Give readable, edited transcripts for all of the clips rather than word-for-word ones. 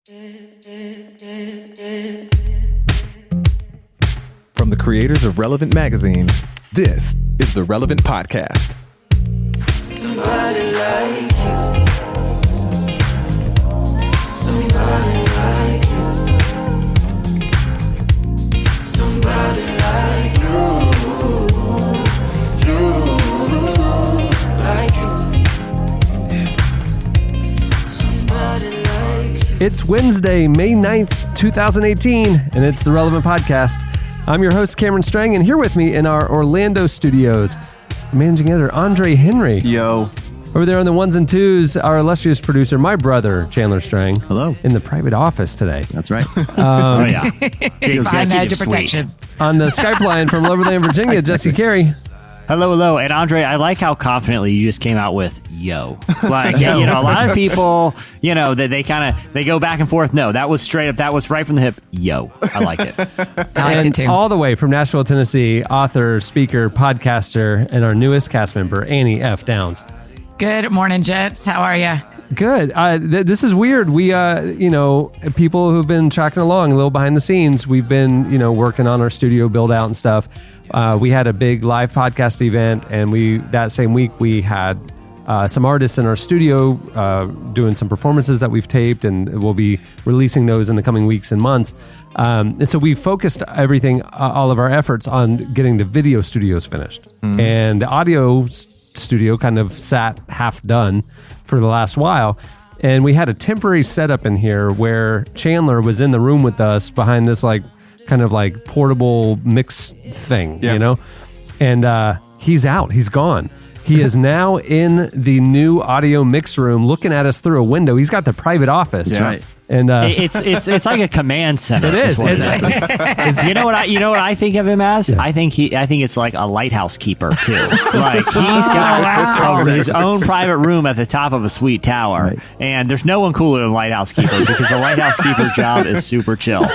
From the creators of Relevant Magazine, this is the Relevant Podcast. Somebody like you. Somebody like you. Somebody like you. You like you. Somebody like you. It's Wednesday, May 9th, 2018, and it's the Relevant Podcast. I'm your host, Cameron Strang, and here with me in our Orlando studios, managing editor Andre Henry. Yo. Over there on the ones and twos, our illustrious producer, my brother, Chandler Strang. Hello. In the private office today. That's right. Oh, yeah. Divine edge of protection. On the Skype line from Loverland, Virginia, Jesse Carey. Hello, hello. And Andre, I like how confidently you just came out with yo. Like, a lot of people, they go back and forth. No, that was straight up. That was right from the hip. Yo. I like it. I liked it too. All the way from Nashville, Tennessee, author, speaker, podcaster, and our newest cast member, Annie F. Downs. Good morning, gents. How are you? Good. This is weird. We, people who've been tracking along a little behind the scenes, we've been, working on our studio build out and stuff. We had a big live podcast event, and that same week we had some artists in our studio doing some performances that we've taped, and we'll be releasing those in the coming weeks and months. And so we focused everything, all of our efforts on getting the video studios finished. Mm-hmm. And the audio studio kind of sat half done for the last while, and we had a temporary setup in here where Chandler was in the room with us behind this kind of portable mix thing, and he's out, he's gone. He is now in the new audio mix room looking at us through a window. He's got the private office. Yeah. Right. And it's like a command center. It is. You know what I think of him as? Yeah. I think it's like a lighthouse keeper too. Like he's got his own private room at the top of a sweet tower, right. And there's no one cooler than a lighthouse keeper because the lighthouse keeper job is super chill.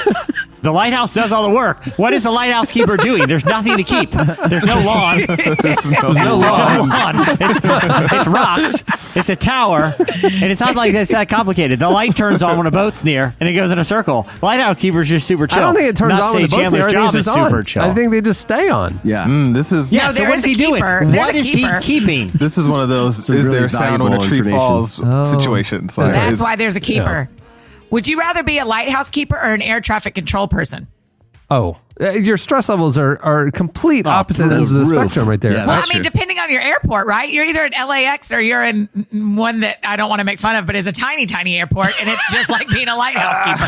The lighthouse does all the work. What is the lighthouse keeper doing? There's nothing to keep. There's no lawn. There's no lawn. It's rocks. It's a tower. And it's not like it's that complicated. The light turns on when a boat's near, and it goes in a circle. Lighthouse keeper's just super chill. I don't think it turns on when the boat's near. Job is super chill. I think they just stay on. Yeah. So what is he doing? What is he keeping? This is one of those is there sound when a tree falls situations. That's why there's a keeper. Yeah. Would you rather be a lighthouse keeper or an air traffic control person? Oh, your stress levels are complete opposite ends of the spectrum right there. Yeah, well, depending on your airport, right? You're either at LAX or you're in one that I don't want to make fun of, but is a tiny, tiny airport, and it's just like being a lighthouse keeper.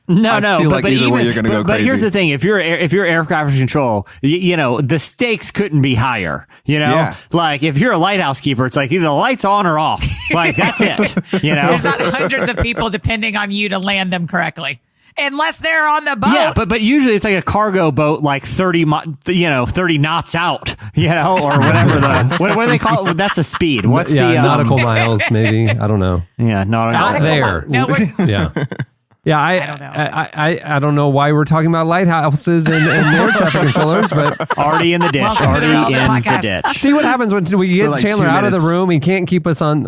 No, but either way you're going to go crazy. But here's the thing: if you're air traffic control, the stakes couldn't be higher. Yeah. Like if you're a lighthouse keeper, it's like either the lights on or off. Like that's it. There's not hundreds of people depending on you to land them correctly. Unless they're on the boat. Yeah, but usually it's like a cargo boat, like 30 knots out, or whatever. What do they call it? That's a speed. What's the nautical miles? Maybe I don't know. Yeah, out there. No, yeah. Yeah, I don't know. I don't know why we're talking about lighthouses and air traffic controllers, but already in the ditch. The ditch. See what happens when we get Chandler out of the room. He can't keep us on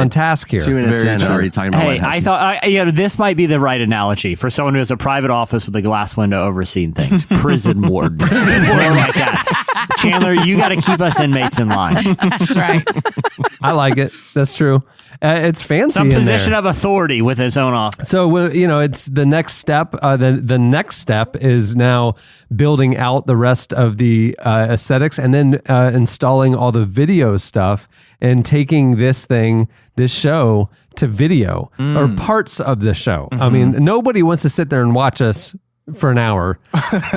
task here. 2 minutes in, already talking about lighthouses. I thought this might be the right analogy for someone who has a private office with a glass window overseeing things. Prison warden. Like that. Chandler, you got to keep us inmates in line. That's right. I like it. That's true. It's fancy. Some position of authority with his own office. So, it's the next step. The next step is now building out the rest of the aesthetics and then installing all the video stuff and taking this show to video or parts of the show. Mm-hmm. I mean, nobody wants to sit there and watch us for an hour.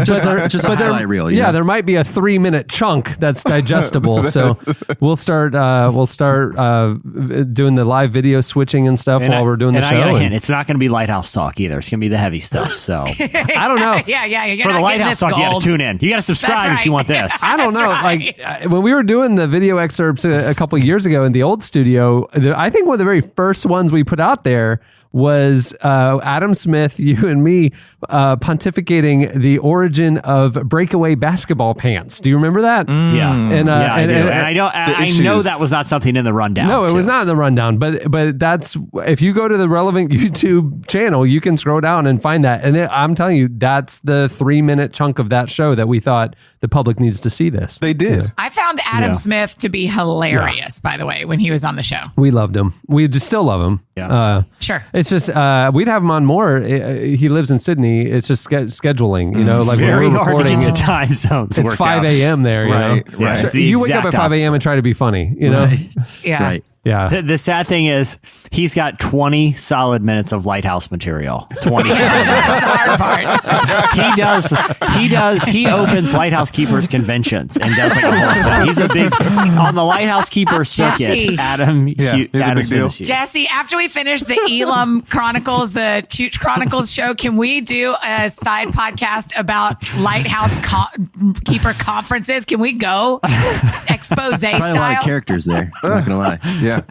just a highlight reel. Yeah, there might be a 3-minute chunk that's digestible. So we'll start doing the live video switching and stuff while we're doing the show. I got a hint. It's not going to be lighthouse talk either. It's going to be the heavy stuff. So I don't know. Yeah. For the lighthouse talk, you got to tune in. You got to subscribe if you want this. I don't know. Right. Like when we were doing the video excerpts a couple of years ago in the old studio, I think one of the very first ones we put out there was Adam Smith, you and me pontificating the origin of breakaway basketball pants. Do you remember that? Yeah, And I do. And I know issues. that was not something in the rundown. no, it was too. not in the rundown, but that's if you go to the relevant YouTube channel, you can scroll down and find that. And I'm telling you, that's the 3-minute chunk of that show that we thought the public needs to see this. They did. I found Adam Yeah. Smith to be hilarious, by the way, when he was on the show. We loved him. We just still love him. Yeah. Sure. It's just we'd have him on more. He lives in Sydney. It's just scheduling, you know, like Very when we're hard to recording. get the time zones. It's worked 5 out. a.m. there, you Right, know. right. So It's the you wake up exact at 5 a.m. opposite. and try to be funny, you know. Yeah. Right. Yeah. The sad thing is, he's got 20 solid minutes of Lighthouse material. 20 solid That's the hard part. He opens Lighthouse Keepers conventions and does like a whole set. He's a big, on the Lighthouse Keeper circuit. Jesse. Adam, he's a Adam big Smith deal. is huge. Jesse, after we finish the Elam Chronicles, the Chooch Chronicles show, can we do a side podcast about Lighthouse Keeper conferences? Can we go expose Probably a lot style? of characters there. I'm not gonna lie. Yeah.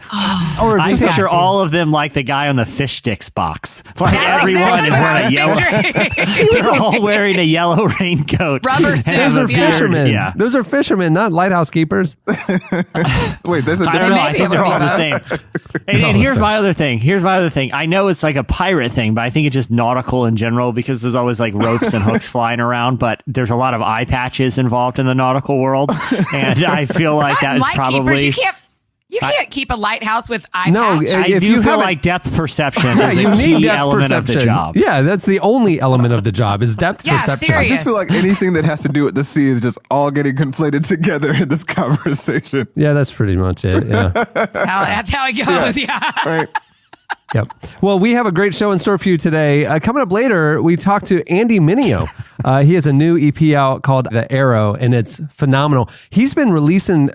Or I just picture got to. all of them like the guy on the fish sticks box. Like That's everyone exactly is what I wearing a was yellow. picturing. They're all wearing a yellow raincoat. Rubber and suits, have a those are yeah. fishermen. Yeah. Those are fishermen, not lighthouse keepers. Wait, there's a I don't know. difference. I Maybe think it they're would all be the same. And here's my other thing. I know it's like a pirate thing, but I think it's just nautical in general because there's always like ropes and hooks flying around. But there's a lot of eye patches involved in the nautical world, and I feel like that is Light probably. keepers, you can't keep a lighthouse with eye No, patch. I if do you feel haven't- like depth perception Yeah, is a you need key depth element perception. of the job. Yeah, that's the only element of the job is depth Yeah, perception. serious. I just feel like anything that has to do with the sea is just all getting conflated together in this conversation. Yeah, that's pretty much it. Yeah. That's how it goes. Yeah. Right. Yep. Well, we have a great show in store for you today. Coming up later, we talk to Andy Mineo. He has a new EP out called The Arrow, and it's phenomenal. He's been releasing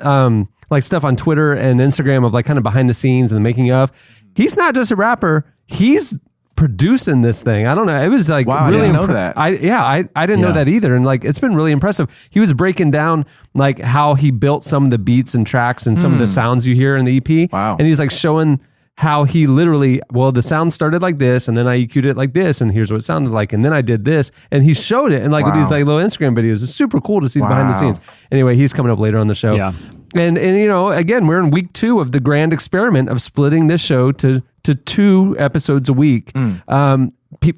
like stuff on Twitter and Instagram of like kind of behind the scenes and the making of. He's not just a rapper. He's producing this thing. I don't know. It was like Wow, I really didn't know that. I didn't know Yeah. that either. And like it's been really impressive. He was breaking down like how he built some of the beats and tracks and some of the sounds you hear in the EP. Wow. And he's like showing how he literally, well, the sound started like this, and then I EQ'd it like this, and here's what it sounded like, and then I did this, and he showed it, and like with Wow. these like little Instagram videos. It's super cool to see behind the Wow. scenes. Anyway, he's coming up later on the show. Yeah. And you know, again, we're in week 2 of the grand experiment of splitting this show to 2 episodes a week.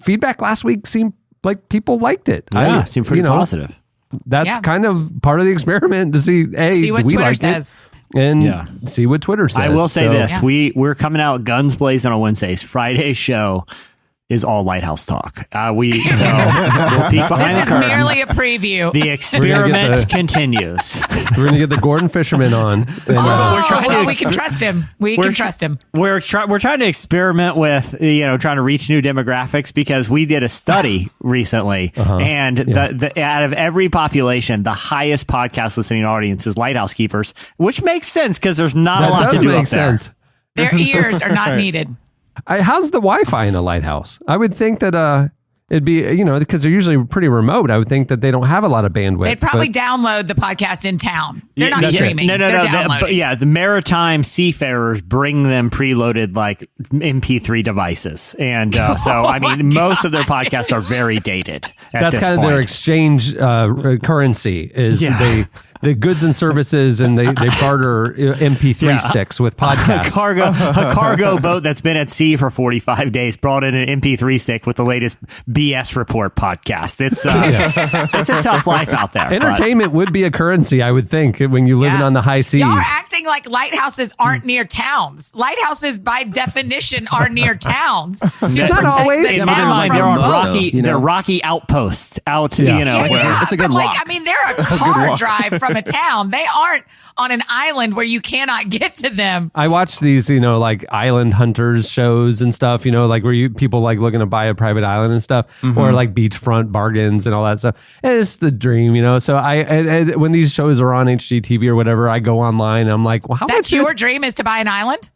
Feedback last week seemed like people liked it. Yeah, it seemed pretty positive. That's Yeah. kind of part of the experiment to see, hey, See what we Twitter liked says. it, and Yeah. see what Twitter says. I will say So- this: we're coming out guns blazing on Wednesdays. Friday's show is all Lighthouse talk. We'll peek behind This the is curtain. merely a preview. The experiment the- continues. We're gonna get the Gordon Fisherman on. And, Oh, we're trying to well, we ex- can trust him. We We're can tr- trust him. We're trying to experiment with trying to reach new demographics because we did a study recently, and the out of every population, the highest podcast listening audience is Lighthouse Keepers, which makes sense because there's not a that lot does to do make up there. sense. Their ears are not needed. How's the Wi-Fi in a lighthouse? I would think that it'd be because they're usually pretty remote. I would think that they don't have a lot of bandwidth. They'd probably but- download the podcast in town. They're not Yeah, streaming. No. They're downloading. The maritime seafarers bring them preloaded like MP3 devices, and so I mean, most of their podcasts are very dated. At That's this kind of their point. exchange currency is the goods and services, and they barter MP3 Yeah. sticks with podcasts. A cargo boat that's been at sea for 45 days brought in an MP3 stick with the latest BS Report podcast. It's a tough life out there. but- Entertainment would be a currency, I would think, when you living Yeah. on the high seas. Y'all are acting like lighthouses aren't near towns. Lighthouses, by definition, are near towns. To Not protect always. the Yeah, In my town mind, from there are boats. rocky, you know? they're rocky outposts out, Yeah. Yeah, It's a good but like, walk. I mean, they're a car drive from a town. They aren't on an island where you cannot get to them. I watch these, like island hunters shows and stuff, like where people like looking to buy a private island and stuff, or like beachfront bargains and all that stuff. And it's the dream, So when these shows are on HGTV or whatever, I go online and I'm like, well, how That's much your is, dream is to buy an island?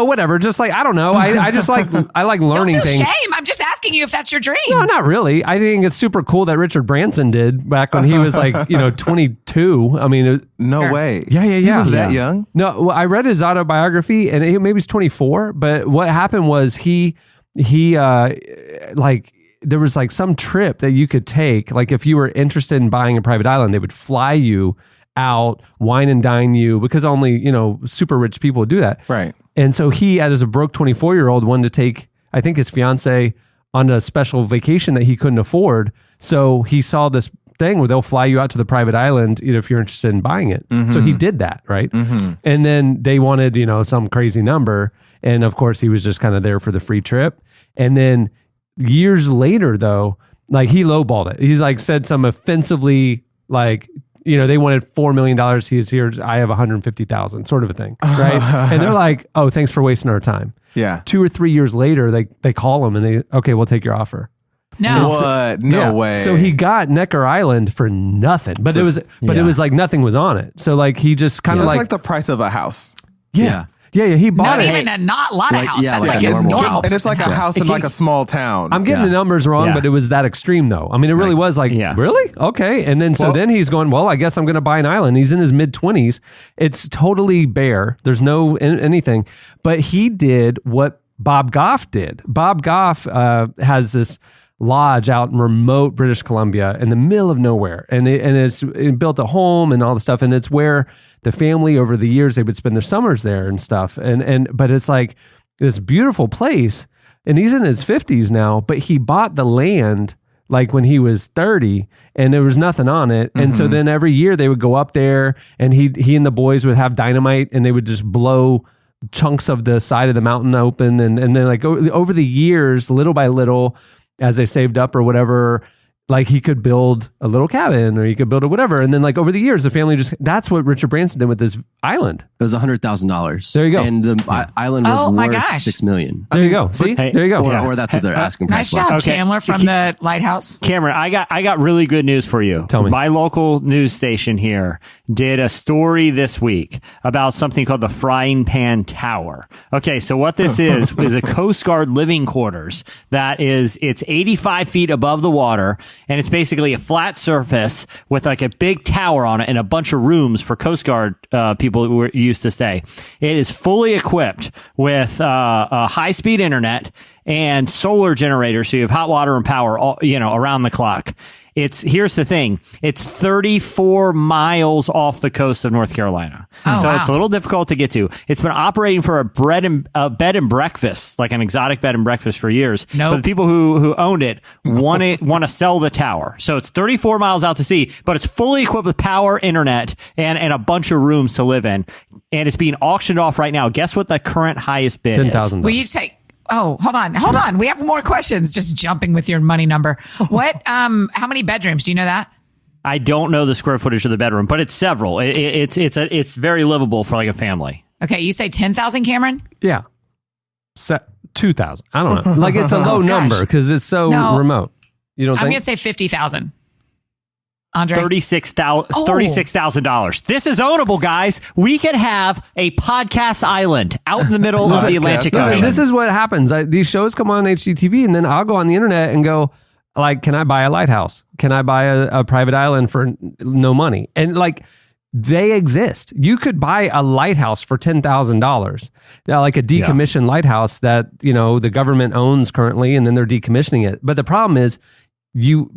whatever. Just like, I don't know. I just like, I like Don't learning feel things. shame. I'm just asking you if that's your dream. No, not really. I think it's super cool that Richard Branson did back when he was like, 22. I mean, No Sure. way. Yeah. He was that young? No, well, I read his autobiography and maybe he's 24, but what happened was he he like there was like some trip that you could take. Like if you were interested in buying a private island, they would fly you out, wine and dine you, because only, you know, super rich people would do that. Right. And so he, as a broke 24-year-old, wanted to take, I think, his fiance on a special vacation that he couldn't afford. So he saw this thing where they'll fly you out to the private island, you know, if you're interested in buying it. So he did that, right? And then they wanted, you know, some crazy number. And of course, he was just kind of there for the free trip. And then years later, though, like he lowballed it. He's like said some offensively, like, you know, they wanted $4 million. He's here. I have 150,000, sort of a thing, right? And they're like, "Oh, thanks for wasting our time." Yeah. 2 or 3 years later, they call him and okay, we'll take your offer. No. What? No way. So he got Necker Island for nothing, but it was like nothing was on it. So like he just kind of That's like like the price of a house. yeah. He bought Not it. even a lot of Like, house. yeah, That's like like a his normal normal. house. And it's like a house in like a small town. I'm getting Yeah. the numbers wrong, Yeah. but it was that extreme though. I mean, it really was like, Yeah. really? Okay. And then Well- then he's going, well, I guess I'm going to buy an island. He's in his mid 20s. It's totally bare. There's no anything. But he did what Bob Goff did. Bob Goff has this lodge out in remote British Columbia in the middle of nowhere. And it built a home and all the stuff. And it's where the family over the years, they would spend their summers there and stuff. But it's like this beautiful place. And he's in his 50s now, but he bought the land like when he was 30 and there was nothing on it. And so then every year they would go up there and he and the boys would have dynamite and they would just blow chunks of the side of the mountain open. And then like over the years, little by little, as they saved up or whatever, like he could build a little cabin or he could build a whatever. And then like over the years, the family that's what Richard Branson did with this island. It was $100,000. There you go. And the island was Oh, my worth gosh. $6 million. There you go. See, hey, there you go. Or that's what they're asking Nice price was. job, Okay. Chandler from the Lighthouse. Cameron, I got really good news for you. Tell me. My local news station here did a story this week about something called the Frying Pan Tower. Okay, so what this is a Coast Guard living quarters it's 85 feet above the water, and it's basically a flat surface with like a big tower on it and a bunch of rooms for Coast Guard people who used to stay. It is fully equipped with a high-speed internet and solar generators, so you have hot water and power, around the clock. Here's the thing. It's 34 miles off the coast of North Carolina. Oh, So wow. it's a little difficult to get to. It's been operating for a bed and breakfast, like an exotic bed and breakfast for years. Nope. But the people who owned it want to sell the tower. So it's 34 miles out to sea, but it's fully equipped with power, internet, and a bunch of rooms to live in. And it's being auctioned off right now. Guess what the current highest bid is? $10,000. Will you take? Oh, hold on. We have more questions. Just jumping with your money number. What? How many bedrooms? Do you know that? I don't know the square footage of the bedroom, but it's several. It's very livable for like a family. Okay, you say 10,000, Cameron? Yeah. 2,000. I don't know. Like it's a low gosh. number because it's so No. remote. You don't I'm think? gonna say 50,000. Andre, $36,000. This is ownable, guys. We could have a podcast island out in the middle of the Atlantic Listen, Ocean. this is what happens. These shows come on HGTV, and then I'll go on the internet and go, like, can I buy a lighthouse? Can I buy a private island for no money? And like, they exist. You could buy a lighthouse for $10,000, like a decommissioned lighthouse that the government owns currently, and then they're decommissioning it. But the problem is,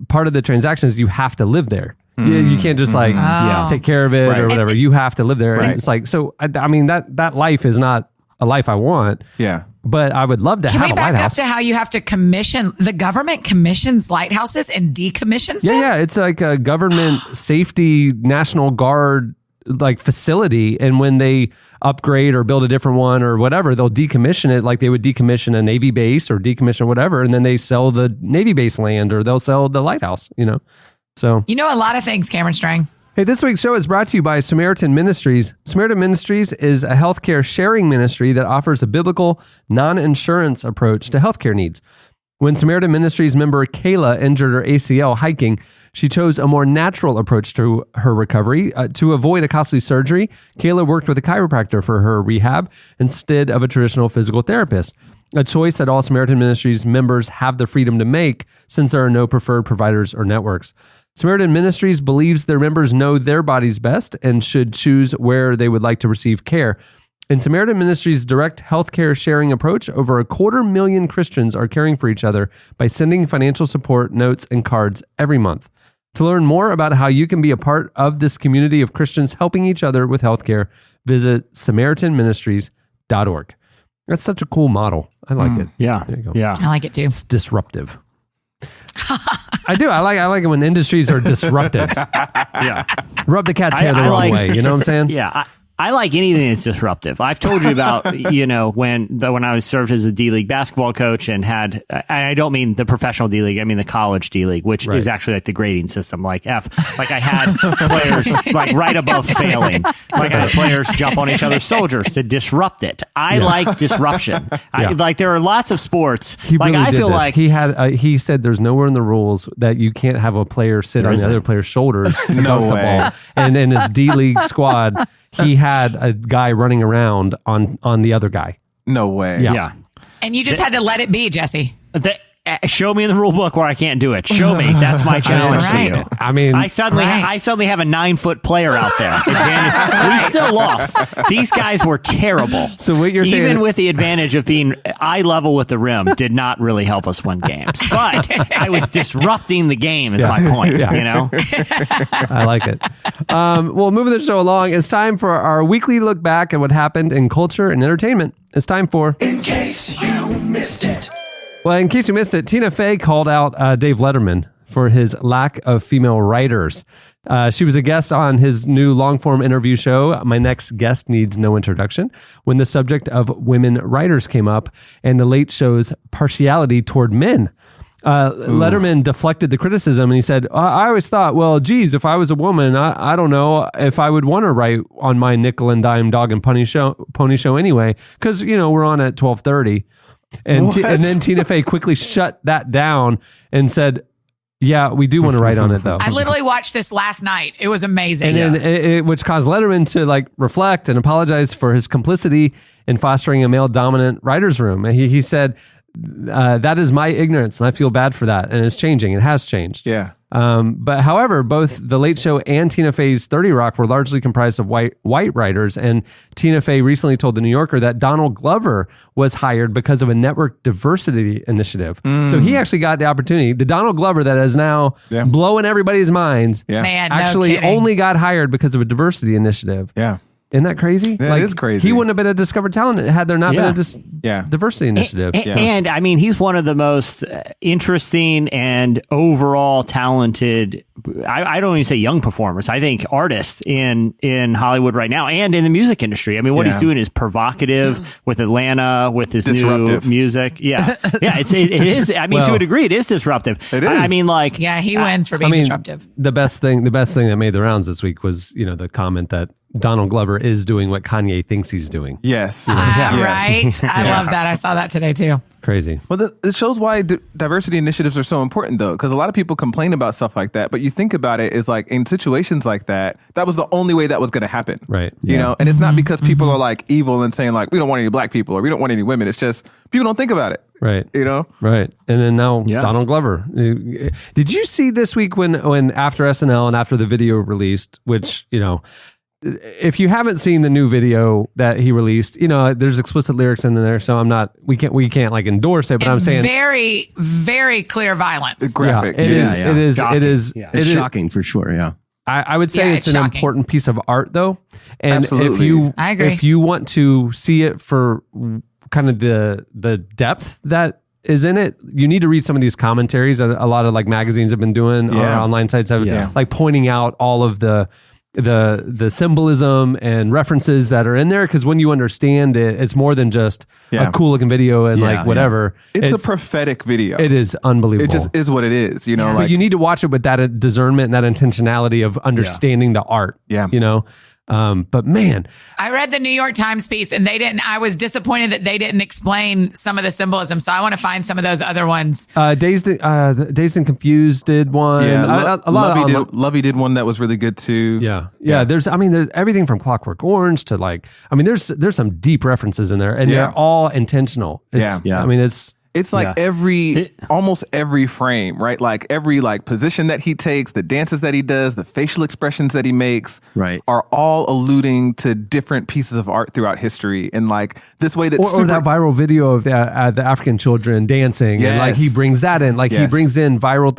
part of the transaction is you have to live there. You can't just take care of it or whatever. You have to live there. And it's like, so I mean that life is not a life I want. Yeah. But I would love to can have we a back lighthouse. up to how you have to commission? The government commissions lighthouses and decommissions them? Yeah, it's like a government safety National Guard like facility, and when they upgrade or build a different one or whatever, they'll decommission it like they would decommission a Navy base or decommission whatever, and then they sell the Navy base land or they'll sell the lighthouse, So You know a lot of things, Cameron Strang. hey, this week's show is brought to you by Samaritan Ministries. Samaritan Ministries is a healthcare sharing ministry that offers a biblical, non-insurance approach to healthcare needs. When Samaritan Ministries member Kayla injured her ACL hiking, she chose a more natural approach to her recovery. To avoid a costly surgery, Kayla worked with a chiropractor for her rehab instead of a traditional physical therapist, a choice that all Samaritan Ministries members have the freedom to make since there are no preferred providers or networks. Samaritan Ministries believes their members know their bodies best and should choose where they would like to receive care. In Samaritan Ministries' direct healthcare sharing approach, over 250,000 Christians are caring for each other by sending financial support, notes, and cards every month. To learn more about how you can be a part of this community of Christians helping each other with healthcare, visit SamaritanMinistries.org. That's such a cool model. I like it. Yeah. There you go. Yeah. I like it too. It's disruptive. I do. I like it when industries are disrupted. Yeah. Rub the cat's hair the wrong way. You know what I'm saying? Yeah. I like anything that's disruptive. I've told you about, when I was served as a D-League basketball coach and and I don't mean the professional D-League, I mean the college D-League, which is actually like the grading system, like F. Like I had players like right above failing. Like I had players jump on each other's soldiers to disrupt it. I like disruption. There are lots of sports. He really I did feel this. like he said there's nowhere in the rules that you can't have a player sit on the other player's shoulders to dunk the ball. And in his D-League squad, he had a guy running around on the other guy. No way. Yeah. And you just had to let it be, Jesse. Show me in the rule book where I can't do it. Show me. That's my challenge to Right. you. I mean, I suddenly have a 9-foot player out there. We still lost. These guys were terrible. So what you're saying, even with the advantage of being eye level with the rim, did not really help us win games. But I was disrupting the game. Is my point. You know. I like it. Well, moving the show along, it's time for our weekly look back at what happened in culture and entertainment. It's time for In Case You Missed It. Well, in case you missed it, Tina Fey called out Dave Letterman for his lack of female writers. She was a guest on his new long-form interview show, My Next Guest Needs No Introduction, when the subject of women writers came up and the Late Show's partiality toward men. Letterman deflected the criticism and he said, I always thought, well, geez, if I was a woman, I don't know if I would want to write on my nickel and dime dog and pony show anyway, because, we're on at 12:30. And then Tina Fey quickly shut that down and said, yeah, we do want to write on it, though. I literally watched this last night. It was amazing. And then which caused Letterman to reflect and apologize for his complicity in fostering a male-dominant writer's room. And he said, that is my ignorance, and I feel bad for that. And it's changing. It has changed. Yeah. But however, both The Late Show and Tina Fey's 30 Rock were largely comprised of white writers. And Tina Fey recently told The New Yorker that Donald Glover was hired because of a network diversity initiative. So he actually got the opportunity. The Donald Glover that is now blowing everybody's minds Man, no actually kidding. only got hired because of a diversity initiative. Yeah. Isn't that crazy? That is crazy. He wouldn't have been a discovered talent had there not been a diversity initiative. And I mean, he's one of the most interesting and overall talented, I don't even say young performers, I think artists in Hollywood right now and in the music industry. I mean, what he's doing is provocative with Atlanta, with his new music. Yeah. Yeah, it is. I mean, to a degree, it is disruptive. It is. I mean, like. Yeah, he wins for being disruptive. The best thing that made the rounds this week was, the comment that Donald Glover is doing what Kanye thinks he's doing. Yes. Right? I love that. I saw that today too. Crazy. Well, it shows why diversity initiatives are so important, though, because a lot of people complain about stuff like that. But you think about it, is like in situations like that, that was the only way that was going to happen. Right. You know, and it's not because people are like evil and saying like, we don't want any black people or we don't want any women. It's just people don't think about it. Right. You know? Right. And then now Donald Glover. Did you see this week when after SNL and after the video released, which, if you haven't seen the new video that he released, there's explicit lyrics in there, so we can't like endorse it, but I'm saying very, very clear violence. Graphic. It is shocking for sure. Yeah. I would say it's an shocking. important piece of art, though. And Absolutely. I agree. if you want to see it for kind of the depth that is in it, you need to read some of these commentaries that a lot of like magazines have been doing or online sites have like pointing out all of the symbolism and references that are in there, because when you understand it, it's more than just a cool looking video and like whatever. It's a prophetic video. It is unbelievable. It just is what it is, but you need to watch it with that discernment and that intentionality of understanding the art. But man, I read the New York Times piece and I was disappointed that they didn't explain some of the symbolism. So I want to find some of those other ones. Dazed and Confused did one. Yeah, a lot Lovey did one that was really good too. Yeah. There's everything from Clockwork Orange to there's some deep references in there, and they're all intentional. I mean, It's like almost every frame, right? Like every like position that he takes, the dances that he does, the facial expressions that he makes, Right. are all alluding to different pieces of art throughout history. And like this way that's or that viral video of the African children dancing, and like he Yes. brings that in, like he Yes. brings in viral.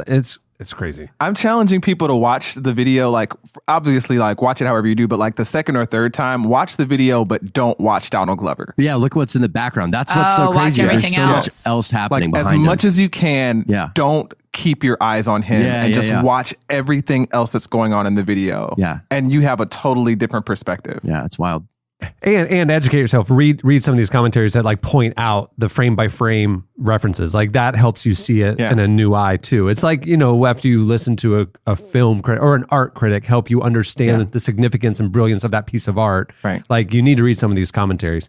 It's crazy. I'm challenging people to watch the video, like obviously like watch it however you do, but like the second or third time, watch the video, but don't watch Donald Glover. Yeah, look what's in the background. That's what's so watch crazy. There's everything so much else. else happening Like as behind much him. as you can, don't keep your eyes on him and just watch everything else that's going on in the video. Yeah. And you have a totally different perspective. Yeah, it's wild. And educate yourself. Read some of these commentaries that like point out the frame by frame references. Like that helps you see it in a new eye too. It's like, after you listen to a film critic or an art critic help you understand the significance and brilliance of that piece of art. Right. Like you need to read some of these commentaries.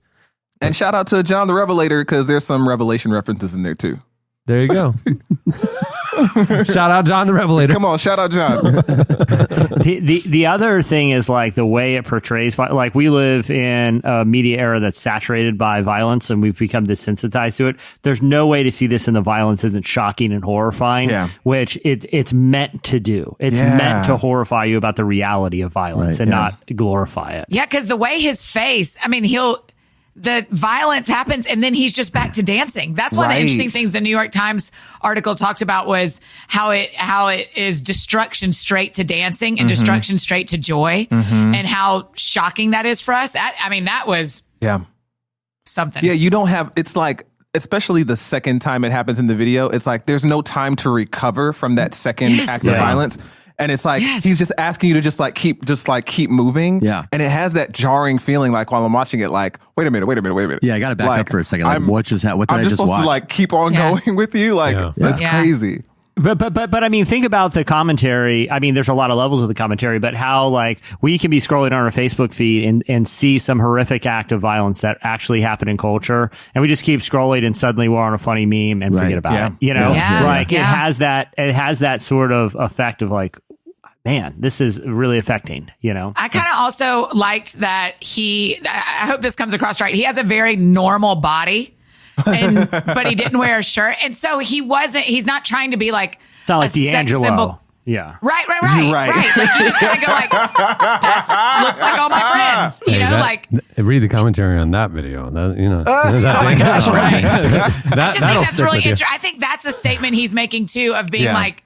And shout out to John the Revelator, because there's some Revelation references in there too. There you go. Shout out John the Revelator. Come on, shout out John. The other thing is like the way it portrays, like we live in a media era that's saturated by violence and we've become desensitized to it. There's no way to see this and the violence isn't shocking and horrifying, which it's meant to do. It's meant to horrify you about the reality of violence and not glorify it. Yeah, because the way his face, I mean, the violence happens and then he's just back to dancing. That's one of the interesting things the New York Times article talked about was how it is destruction straight to dancing and destruction straight to joy and how shocking that is for us. I mean, that was something. Yeah, you don't have, it's like, especially the second time it happens in the video, it's like there's no time to recover from that second act of violence. And it's like he's just asking you to keep moving. Yeah. And it has that jarring feeling like while I'm watching it, like, wait a minute. Yeah, I got to back up for a second. Like, what did I I'm just just supposed watch? to like keep on going with you. Like that's crazy. But I mean, think about the commentary. I mean, there's a lot of levels of the commentary, but how like we can be scrolling on our Facebook feed and see some horrific act of violence that actually happened in culture, and we just keep scrolling, and suddenly we're on a funny meme and forget about it. You know, like it has that sort of effect of like, man, this is really affecting, you know? I kind of also liked that I hope this comes across right. He has a very normal body, but he didn't wear a shirt. And so he's not trying to be like, it's not like a sex D'Angelo. symbol. Yeah. Right. Like you just kind of go like, that looks like all my friends, you know, like. Read the commentary on that video. That, Oh my gosh, right. I just think that's really interesting. I think that's a statement he's making too of being like,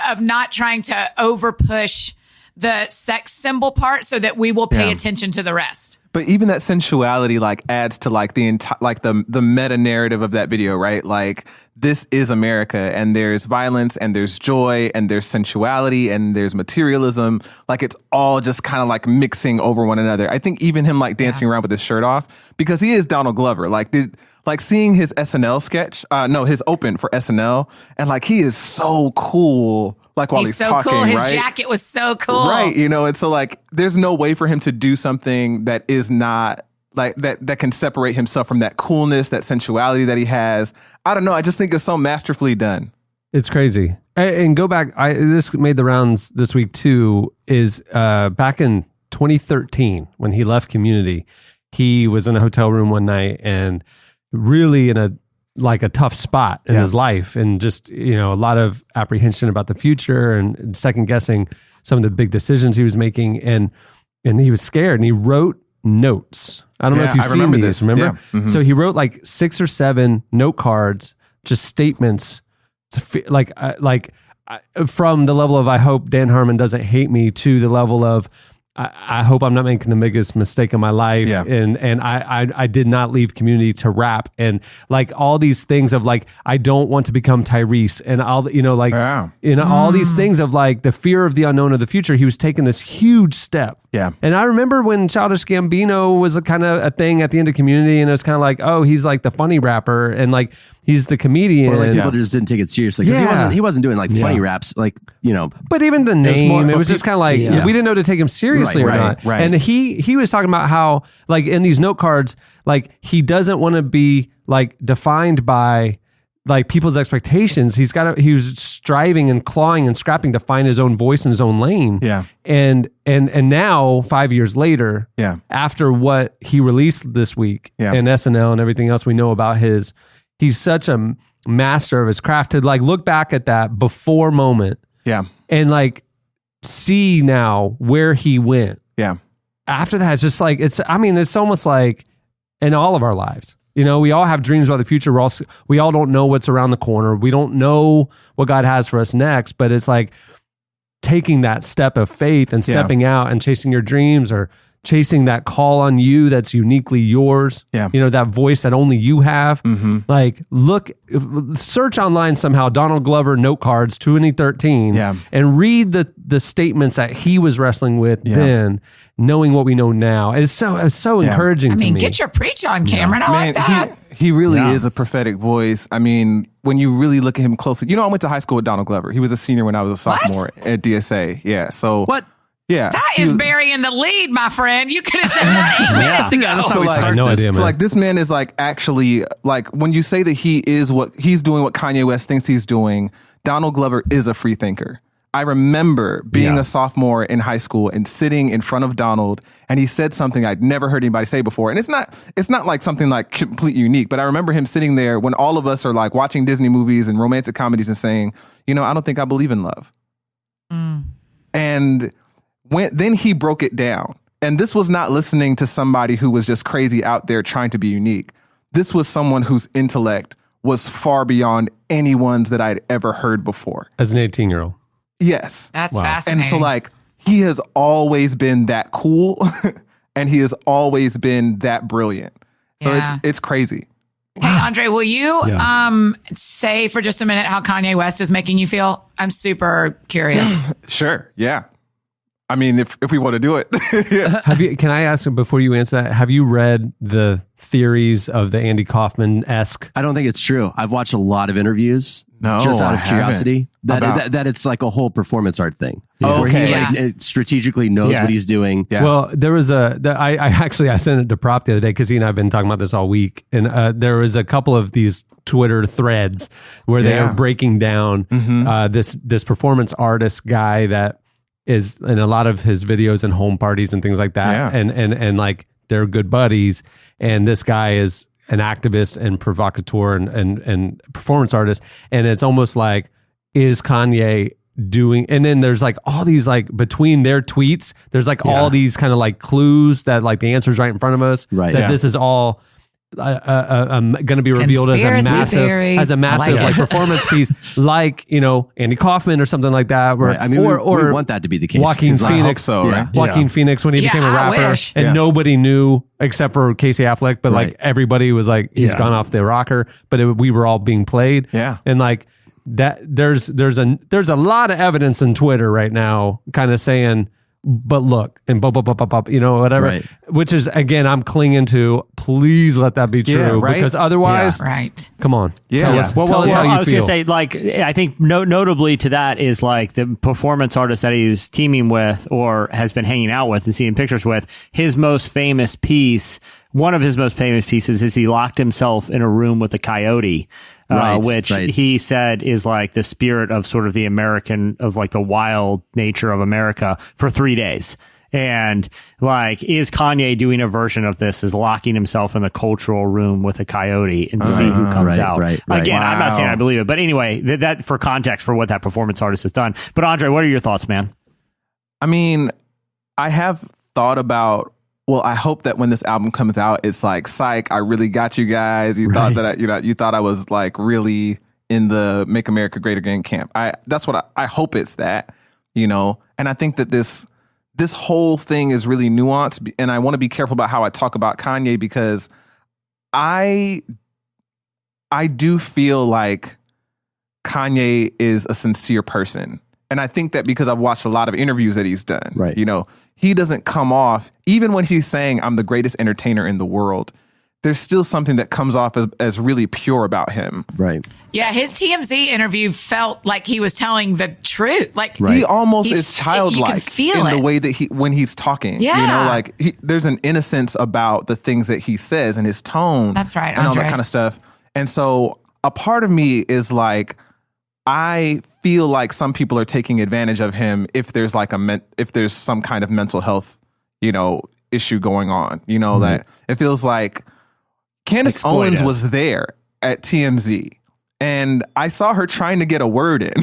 of not trying to over push the sex symbol part so that we will pay attention to the rest. But even that sensuality like adds to like the entire like the meta narrative of that video, right? Like this is America, and there's violence and there's joy and there's sensuality and there's materialism. Like it's all just kind of like mixing over one another. I think even him like dancing around with his shirt off, because he is Donald Glover. Like seeing his SNL sketch, his open for SNL, and like he is so cool. Like while he's so talking, cool. His right? jacket was so cool, right? And so like, there's no way for him to do something that is not like that can separate himself from that coolness, that sensuality that he has. I don't know. I just think it's so masterfully done. It's crazy. And go back. This made the rounds this week too. Is back in 2013 when he left Community, he was in a hotel room one night and really in a tough spot in his life, and just a lot of apprehension about the future and second guessing some of the big decisions he was making, and he was scared, and he wrote notes. I don't know if you've seen these. Remember? Yeah. Mm-hmm. So he wrote like 6 or 7 note cards, just statements, from the level of I hope Dan Harmon doesn't hate me to the level of I hope I'm not making the biggest mistake of my life. Yeah. And I did not leave Community to rap, and like all these things of like, I don't want to become Tyrese, and all, all these things of like the fear of the unknown of the future. He was taking this huge step. Yeah. And I remember when Childish Gambino was a kind of a thing at the end of Community, and it was kind of like, oh, he's like the funny rapper, and like he's the comedian. Or like people just didn't take it seriously because he wasn't doing like funny raps, like But even the name, it was just kind of like we didn't know to take him seriously or not. Right. And he was talking about how like in these note cards, like he doesn't want to be like defined by like people's expectations. He was striving and clawing and scrapping to find his own voice and his own lane. Yeah. And now 5 years later, Yeah. after what he released this week Yeah. and SNL and everything else we know about his he's such a master of his craft to like look back at that before moment Yeah. and like see now where he went. Yeah. After that, it's just like, it's almost like in all of our lives. You know, we all have dreams about the future. We all don't know what's around the corner. We don't know what God has for us next, but it's like taking that step of faith and stepping out and chasing your dreams or chasing that call on you that's uniquely yours. Yeah. You know, that voice that only you have. Like, search online somehow Donald Glover note cards 2013 and read the statements that he was wrestling with then, knowing what we know now. It's so encouraging to me. Get your preach on, Cameron. I like that. He really is a prophetic voice. I mean, when you really look at him closely, you know, I went to high school with Donald Glover. He was a senior when I was a sophomore at DSA. Yeah. So What? Yeah. That is burying the lead, my friend. You could have said that 8 minutes ago. Yeah, that's how So we like, start no this. idea, So man. like this man is like actually like when you say that he is what he's doing, what Kanye West thinks he's doing, Donald Glover is a free thinker. I remember being a sophomore in high school and sitting in front of Donald, and he said something I'd never heard anybody say before. And it's not like something like completely unique, but I remember him sitting there when all of us are like watching Disney movies and romantic comedies and saying, you know, I don't think I believe in love. And then he broke it down. And this was not listening to somebody who was just crazy out there trying to be unique. This was someone whose intellect was far beyond anyone's that I'd ever heard before. As an 18-year-old. Yes. That's fascinating. And so like he has always been that cool and he has always been that brilliant. So it's crazy. Hey, Andre, will you say for just a minute how Kanye West is making you feel? I'm super curious. Sure. Yeah. I mean, if we want to do it. Can I ask before you answer that, have you read the theories of the Andy Kaufman-esque? I don't think it's true. I've watched a lot of interviews. No, just out of I curiosity, haven't. that it's like a whole performance art thing. Oh, where he okay. like strategically knows what he's doing. Yeah. Well, there was I sent it to Prop the other day because he and I have been talking about this all week. And there was a couple of these Twitter threads where they are breaking down this performance artist guy that is in a lot of his videos and home parties and things like that. Yeah. And like they're good buddies. And this guy is an activist and provocateur and performance artist. And it's almost like, is Kanye doing, and then there's like all these like between their tweets, there's like all these kind of like clues that like the answer's right in front of us. Right. That this is all going to be revealed Conspiracy as a massive I like like performance piece, like, you know, Andy Kaufman or something like that. Where, Right. I mean, we want that to be the case. Joaquin 'cause I hope Phoenix, so, right? Joaquin Phoenix when he became a I rapper, wish. and nobody knew except for Casey Affleck, but like everybody was like, he's gone off the rocker, but we were all being played. Yeah. And like that, there's a lot of evidence in Twitter right now, kind of saying, but look, and you know, whatever. Right. Which is, again, I'm clinging to. Please let that be true, right? because otherwise, Right. come on, Yeah. tell Yeah. us, tell us how you I was feel. gonna say, like, I think notably to that is like the performance artist that he was teaming with or has been hanging out with and seeing pictures with. His most famous piece, one of his most famous pieces, is he locked himself in a room with a coyote. Which he said is like the spirit of sort of the American, of like the wild nature of America for 3 days. And like, is Kanye doing a version of this, is locking himself in the cultural room with a coyote and see who comes out? Right. Again, I'm not saying Wow. I believe it, but anyway, that for context for what that performance artist has done. But Andre, what are your thoughts, man? I mean, I have thought about, well, I hope that when this album comes out, it's like, psych, I really got you guys. You thought that you thought I was like really in the Make America Great Again camp. That's what I hope it's that, you know. And I think that this whole thing is really nuanced, and I want to be careful about how I talk about Kanye, because I do feel like Kanye is a sincere person. And I think that because I've watched a lot of interviews that he's done, Right. you know, he doesn't come off, even when he's saying I'm the greatest entertainer in the world, there's still something that comes off as really pure about him. Right. Yeah, his TMZ interview felt like he was telling the truth. Like He almost He is f- childlike you can feel in the it. way that when he's talking. You know, Yeah. like there's an innocence about the things that he says and his tone. That's right, And all that Andre. kind of stuff. And so a part of me is like, I feel like some people are taking advantage of him if there's like if there's some kind of mental health, you know, issue going on. You know, that it feels like Candace Owens Exploitive. was there at TMZ, and I saw her trying to get a word in,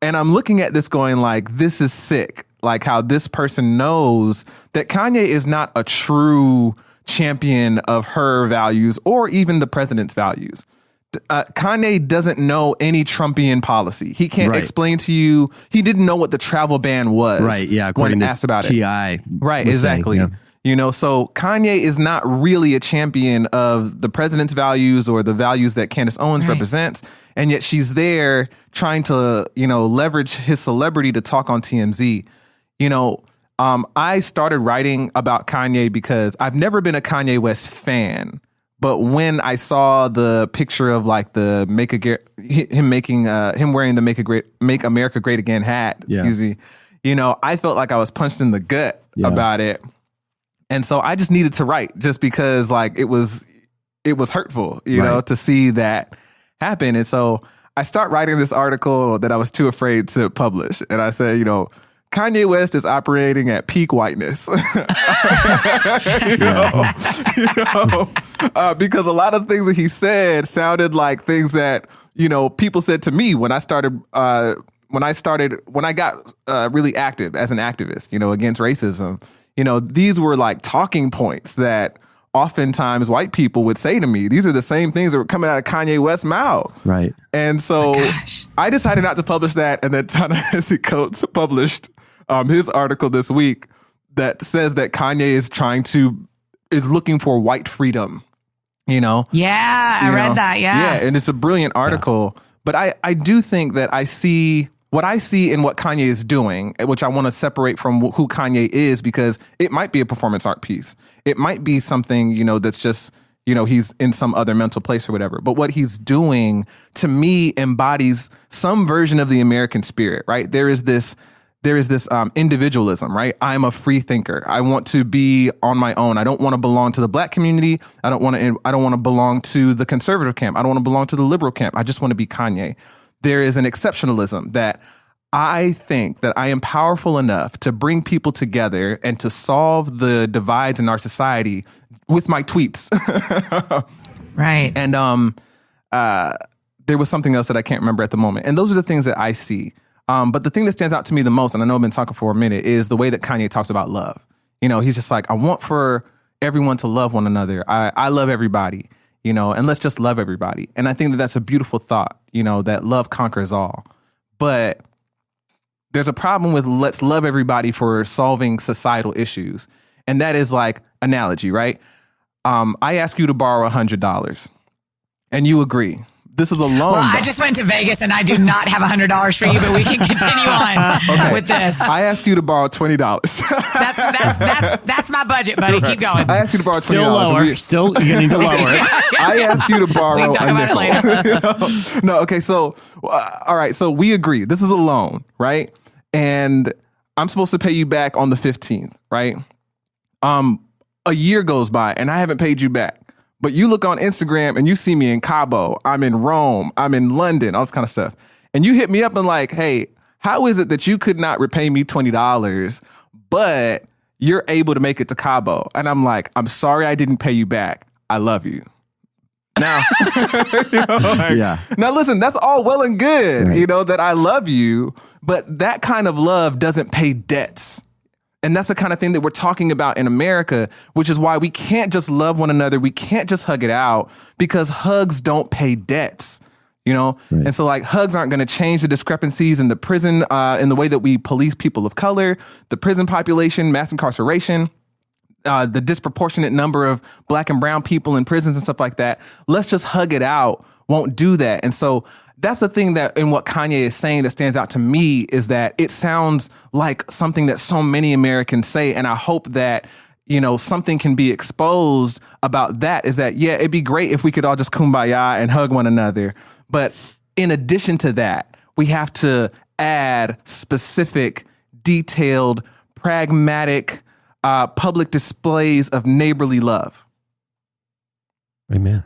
and I'm looking at this going like, this is sick. Like how this person knows that Kanye is not a true champion of her values or even the president's values. Kanye doesn't know any Trumpian policy. He can't explain to you. He didn't know what the travel ban was. Right. Yeah. When asked about T.I. it. Right. Exactly. Saying, yeah. So Kanye is not really a champion of the president's values or the values that Candace Owens represents. And yet she's there trying to, leverage his celebrity to talk on TMZ. I started writing about Kanye because I've never been a Kanye West fan. But when I saw the picture of like the him wearing the Make America Great Again hat, excuse me, I felt like I was punched in the gut about it. And so I just needed to write just because like it was hurtful, to see that happen. And so I start writing this article that I was too afraid to publish. And I said, Kanye West is operating at peak whiteness, because a lot of things that he said sounded like things that, people said to me when I got really active as an activist, against racism. These were like talking points that oftentimes white people would say to me. These are the same things that were coming out of Kanye West's mouth. Right. And so I decided not to publish that. And then Ta-Nehisi Coates published his article this week that says that Kanye is looking for white freedom, Yeah, I read that. Yeah. Yeah. And it's a brilliant article. But I do think that what I see in what Kanye is doing, which I want to separate from who Kanye is, because it might be a performance art piece. It might be something, that's just, he's in some other mental place or whatever. But what he's doing to me embodies some version of the American spirit, right? There is this individualism, right? I'm a free thinker. I want to be on my own. I don't want to belong to the black community. I don't want to belong to the conservative camp. I don't want to belong to the liberal camp. I just want to be Kanye. There is an exceptionalism that I think that I am powerful enough to bring people together and to solve the divides in our society with my tweets. Right. And there was something else that I can't remember at the moment. And those are the things that I see. But the thing that stands out to me the most, and I know I've been talking for a minute, is the way that Kanye talks about love. He's just like, I want for everyone to love one another. I love everybody, and let's just love everybody. And I think that that's a beautiful thought, that love conquers all. But there's a problem with let's love everybody for solving societal issues. And that is like analogy, right? I ask you to borrow $100 and you agree. This is a loan. Well, I just went to Vegas and I do not have $100 for you, but we can continue on with this. I asked you to borrow $20. That's my budget, buddy. Keep going. I asked you to borrow $20. Still lower. Still, you need to lower it. I asked you to borrow We can talk about it later. No, okay. So, all right. So we agree. This is a loan, right? And I'm supposed to pay you back on the 15th, right? A year goes by and I haven't paid you back. But you look on Instagram and you see me in Cabo, I'm in Rome, I'm in London, all this kind of stuff. And you hit me up and like, hey, how is it that you could not repay me $20, but you're able to make it to Cabo? And I'm like, I'm sorry I didn't pay you back. I love you. Now, Now listen, that's all well and good, right. That I love you, but that kind of love doesn't pay debts. And that's the kind of thing that we're talking about in America, which is why we can't just love one another. We can't just hug it out because hugs don't pay debts, Right. And so like hugs aren't going to change the discrepancies in the prison, in the way that we police people of color, the prison population, mass incarceration, the disproportionate number of black and brown people in prisons and stuff like that. Let's just hug it out. Won't do that. And so that's the thing that in what Kanye is saying that stands out to me is that it sounds like something that so many Americans say. And I hope that, something can be exposed about that is that, yeah, it'd be great if we could all just kumbaya and hug one another. But in addition to that, we have to add specific, detailed, pragmatic, public displays of neighborly love. Amen.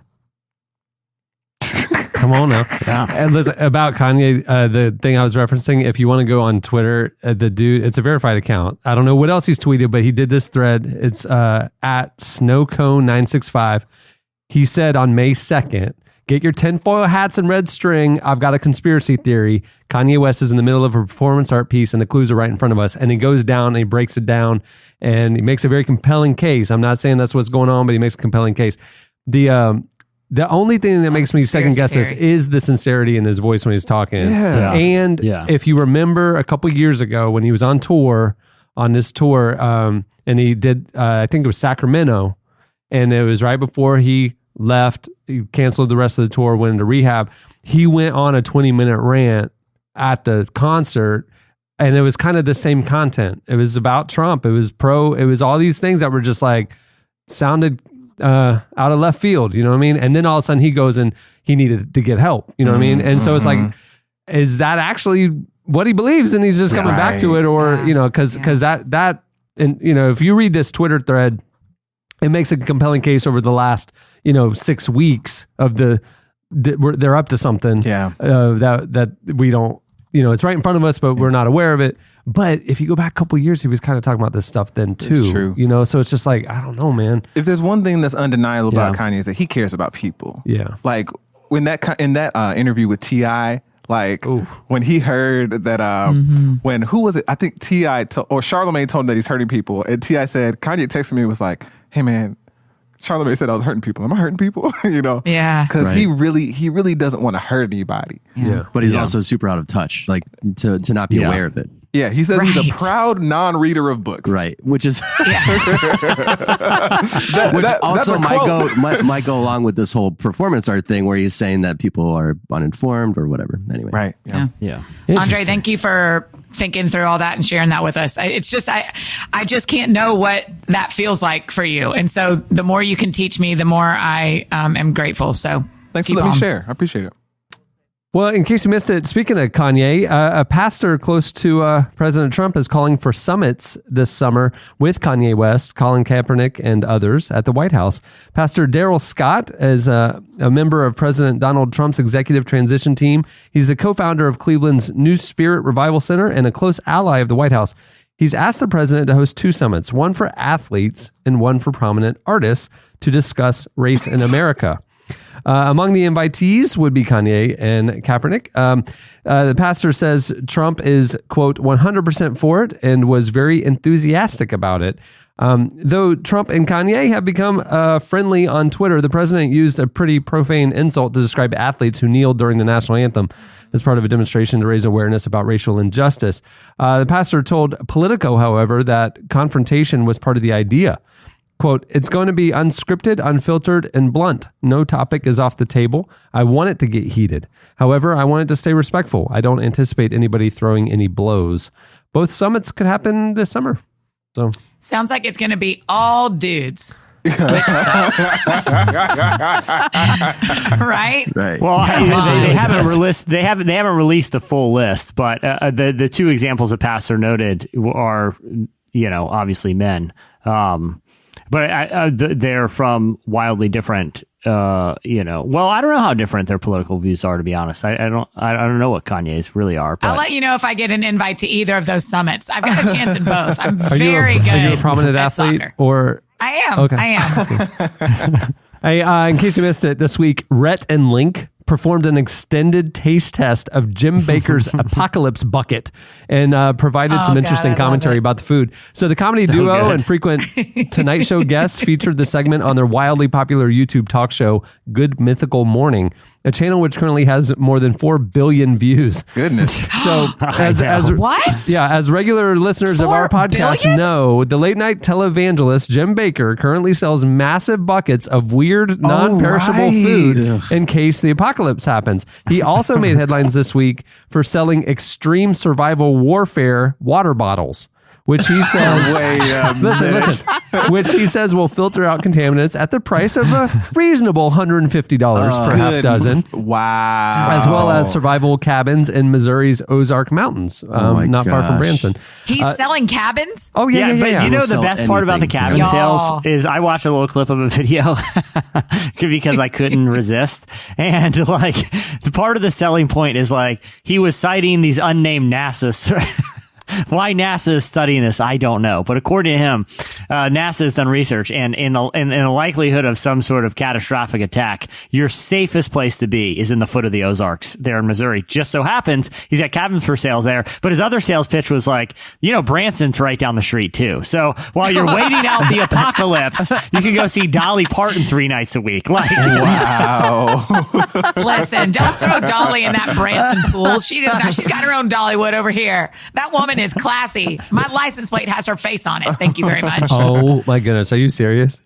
Come on now. Yeah. And listen, about Kanye, the thing I was referencing, if you want to go on Twitter, the dude, it's a verified account. I don't know what else he's tweeted, but he did this thread. It's at Snowcone965. he said on May 2nd, "Get your tinfoil hats and red string. I've got a conspiracy theory. Kanye West is in the middle of a performance art piece and the clues are right in front of us." And he goes down and he breaks it down and he makes a very compelling case. I'm not saying that's what's going on, but he makes a compelling case. The only thing that makes me second guess this is the sincerity in his voice when he's talking. Yeah. And if you remember a couple years ago when he was on this tour, and he did, I think it was Sacramento, and it was right before he left, he canceled the rest of the tour, went into rehab. He went on a 20-minute rant at the concert, and it was kind of the same content. It was about Trump. It was it was all these things that were just like sounded out of left field, you know what I mean? And then all of a sudden he goes and he needed to get help, you know what I mean? And so it's like, is that actually what he believes? And he's just coming back to it, or, you know, cause that, and you know, if you read this Twitter thread, it makes a compelling case over the last, 6 weeks of they're up to something that we don't, it's right in front of us, but we're not aware of it. But if you go back a couple of years, he was kind of talking about this stuff then too. It's true. So it's just like, I don't know, man. If there's one thing that's undeniable about Kanye is that he cares about people. Yeah. Like in that interview with T.I., like when he heard that when, who was it? I think T.I. or Charlamagne told him that he's hurting people. And T.I. said, Kanye texted me and was like, "Hey man, Charlamagne said I was hurting people. Am I hurting people?" Yeah. Because he really doesn't want to hurt anybody. Yeah. But he's also super out of touch, like to not be aware of it. Yeah, he says he's a proud non-reader of books. Right, which is that also might go along with this whole performance art thing where he's saying that people are uninformed or whatever. Anyway, right? Yeah. Andre, thank you for thinking through all that and sharing that with us. It's just I just can't know what that feels like for you, and so the more you can teach me, the more I am grateful. So thanks for letting me share. I appreciate it. Well, in case you missed it, speaking of Kanye, a pastor close to President Trump is calling for summits this summer with Kanye West, Colin Kaepernick, and others at the White House. Pastor Daryl Scott is a member of President Donald Trump's executive transition team. He's the co-founder of Cleveland's New Spirit Revival Center and a close ally of the White House. He's asked the president to host 2 summits, one for athletes and one for prominent artists, to discuss race in America. Among the invitees would be Kanye and Kaepernick. The pastor says Trump is, quote, 100% for it and was very enthusiastic about it. Though Trump and Kanye have become friendly on Twitter, the president used a pretty profane insult to describe athletes who kneeled during the national anthem as part of a demonstration to raise awareness about racial injustice. The pastor told Politico, however, that confrontation was part of the idea. Quote, "It's going to be unscripted, unfiltered, and blunt. No topic is off the table. I want it to get heated. However, I want it to stay respectful. I don't anticipate anybody throwing any blows." Both summits could happen this summer. So sounds like it's going to be all dudes. Which sucks. Right? Well, they haven't released the full list, but the 2 examples that Pastor noted are, obviously men. But they're from wildly different, well, I don't know how different their political views are, to be honest. I don't know what Kanye's really are. But. I'll let you know if I get an invite to either of those summits. I've got a chance in both. I'm very good. Are you a prominent athlete soccer. or? I am. Okay. I am. Hey, in case you missed it, this week, Rhett and Link performed an extended taste test of Jim Baker's Apocalypse Bucket and provided some interesting commentary about the food. So the comedy duo and frequent Tonight Show guests featured the segment on their wildly popular YouTube talk show, Good Mythical Morning, a channel which currently has more than 4 billion views. Goodness. So as what? Yeah, as regular listeners of our podcast know, the late night televangelist Jim Baker currently sells massive buckets of weird, non-perishable food in case the apocalypse happens. He also made headlines this week for selling extreme survival warfare water bottles, which he says, listen, which he says will filter out contaminants at the price of a reasonable $150 per half dozen. Wow. As well as survival cabins in Missouri's Ozark Mountains, not far from Branson. He's selling cabins? Oh, yeah. But you know the best part about the cabin sales is I watched a little clip of a video because I couldn't resist. And like the part of the selling point is like he was citing these unnamed NASA Why NASA is studying this, I don't know. But according to him, NASA has done research, and in the likelihood of some sort of catastrophic attack, your safest place to be is in the foot of the Ozarks there in Missouri. Just so happens he's got cabins for sale there. But his other sales pitch was like, Branson's right down the street too. So while you're waiting out the apocalypse, you can go see Dolly Parton 3 nights a week. Like, Wow. Listen, don't throw Dolly in that Branson pool. She does not. She's got her own Dollywood over here. That woman is classy. My license plate has her face on it. Thank you very much. Oh my goodness, are you serious?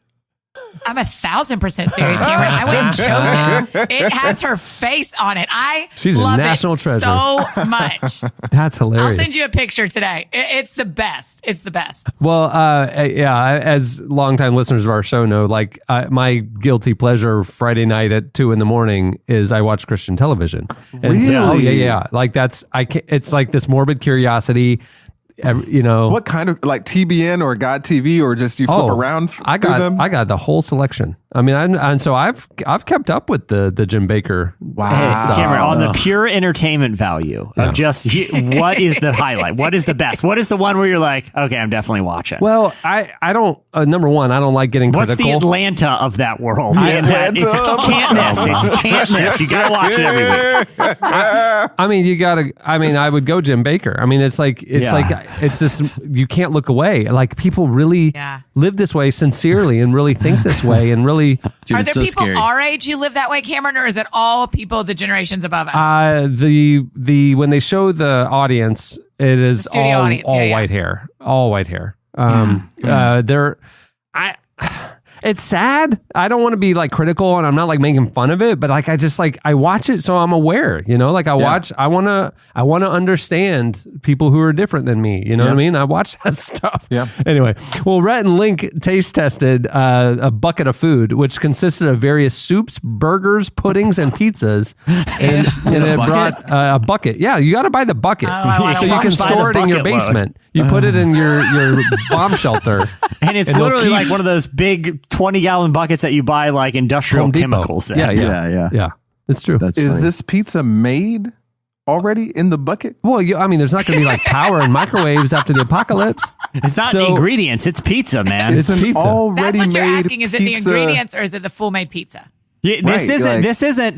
I'm 1,000% serious, Cameron. I went and chose it. It has her face on it. She's love a national it treasure. so much. That's hilarious. I'll send you a picture today. It's the best. It's the best. Well, as longtime listeners of our show know, like my guilty pleasure Friday night at 2 a.m. is I watch Christian television. And Really? So, yeah. Like it's like this morbid curiosity. What kind of, like TBN or God TV, or just you flip around I through them? got the whole selection. I mean, and so I've kept up with the Jim Baker. Wow. Hey, Cameron, on the pure entertainment value of just what is the highlight? What is the best? What is the one where you're like, okay, I'm definitely watching? Well, I don't. Number one, I don't like getting What's critical. the Atlanta of that world? Atlanta. It's can't miss. It's can't miss. You gotta watch it every week. I mean, you gotta. I mean, I would go Jim Baker. I mean, it's this. You can't look away. Like people really live this way sincerely and really think this way and really. Dude, Are it's there so people scary. our age who live that way, Cameron, or is it all people the generations above us? The when they show the audience, it is The studio all audience, yeah. white hair, all white hair. It's sad. I don't want to be like critical, and I'm not like making fun of it, but like I just like I watch it so I'm aware. Like I watch. I want to understand people who are different than me. You know what I mean? I watch that stuff. Yeah. Anyway, well, Rhett and Link taste tested a bucket of food, which consisted of various soups, burgers, puddings, and pizzas, and it brought a bucket. Yeah, you got to buy the bucket so you can store it in your basement. You put it in your bomb shelter, and it's they'll literally keep- like one of those big 20-gallon buckets that you buy like industrial Home Depot. chemicals. in. Yeah. It's true. That's Is funny. this pizza made already in the bucket? Well, I mean, there's not going to be like power and microwaves after the apocalypse. It's not So- ingredients. It's pizza, man. It's an pizza. already That's what you're made asking. Is it the pizza. ingredients or is it the full made pizza? Yeah, Right,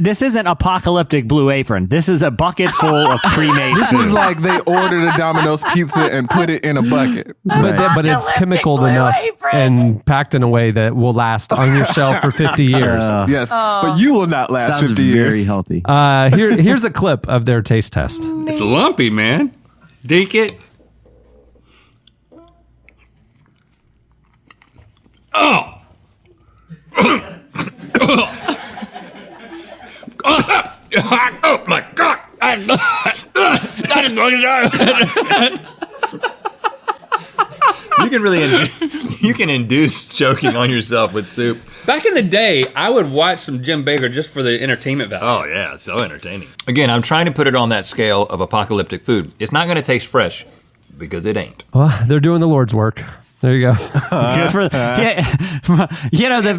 this isn't apocalyptic Blue Apron. This is a bucket full of pre-made This food. is like they ordered a Domino's pizza and put it in a bucket. But it's Apocalyptic chemicaled Blue enough Apron. and packed in a way that will last on your shelf for 50 years. Yes, but you will not last Sounds 50 very years. healthy. Here's a clip of their taste test. It's lumpy, man. Dink it. Oh. Oh my God! That is going to die. You can induce choking on yourself with soup. Back in the day, I would watch some Jim Baker just for the entertainment value. Oh yeah, it's so entertaining. Again, I'm trying to put it on that scale of apocalyptic food. It's not going to taste fresh because it ain't. Well, they're doing the Lord's work. There you go. Good for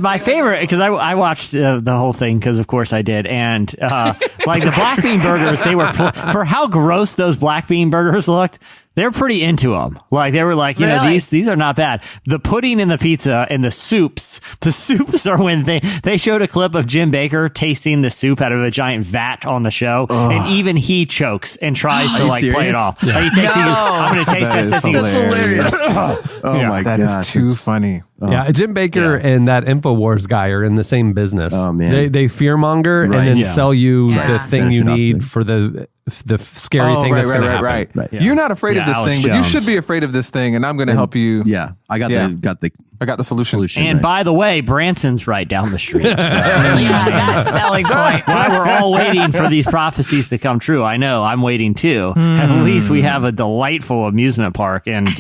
my favorite, because I watched the whole thing because of course I did, and like the black bean burgers, they were for how gross those black bean burgers looked. They're pretty into them. Like they were like, Really? these are not bad. The pudding and the pizza and the soups are when they showed a clip of Jim Baker tasting the soup out of a giant vat on the show, and even he chokes and tries to you like play serious? it off. Like he takes, I'm going to taste That this. is He goes, hilarious. Oh my That gosh. is too funny. Yeah, Jim Baker and that InfoWars guy are in the same business. Oh, man. They fearmonger Right. and then Yeah. sell you Yeah. the thing you Benefit off need it. for the scary thing that's going to happen. Right. Yeah. You're not afraid of Yeah, this Alex thing, but you Jones. should be afraid of this thing, and I'm going to help you. Yeah, I got Yeah. the I got the solution. And right. by the way, Branson's right down the street. So. Yeah, that's selling point. While we're all waiting for these prophecies to come true, I know I'm waiting too. At least we have a delightful amusement park and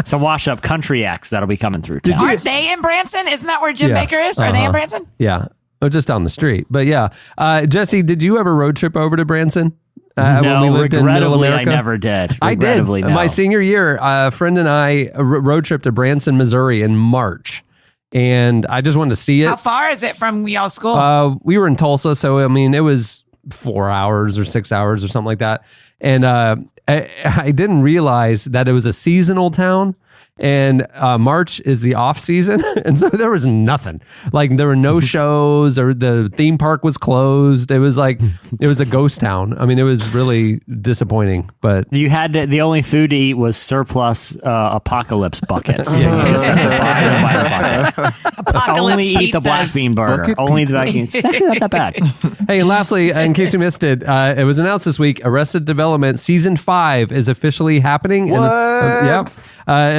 some washed up country acts that'll be coming through town. Aren't they in Branson? Isn't that where Jim Yeah. Baker is? Are they in Branson? Yeah. Oh, just down the street. But yeah. Jesse, did you ever road trip over to Branson? When No, we lived in Middle regrettably, I America? never did. I did. Regrettably, no. My senior year, a friend and I road trip to Branson, Missouri in March. And I just wanted to see it. How far is it from y'all's school? We were in Tulsa, so I mean, it was 4 hours or 6 hours or something like that. And I didn't realize that it was a seasonal town. And March is the off season, and so there was nothing. Like there were no shows, or the theme park was closed. It was like it was a ghost town. I mean, it was really disappointing. But You had to, the only food to eat was surplus apocalypse buckets. You just had to buy them by the bucket. Apocalypse Only eat the pizzas. black bean burger. Bucket Only pizza. the It's actually not that bad. hey, and lastly, in case you missed it, it was announced this week: Arrested Development season 5 is officially happening. What? Yep.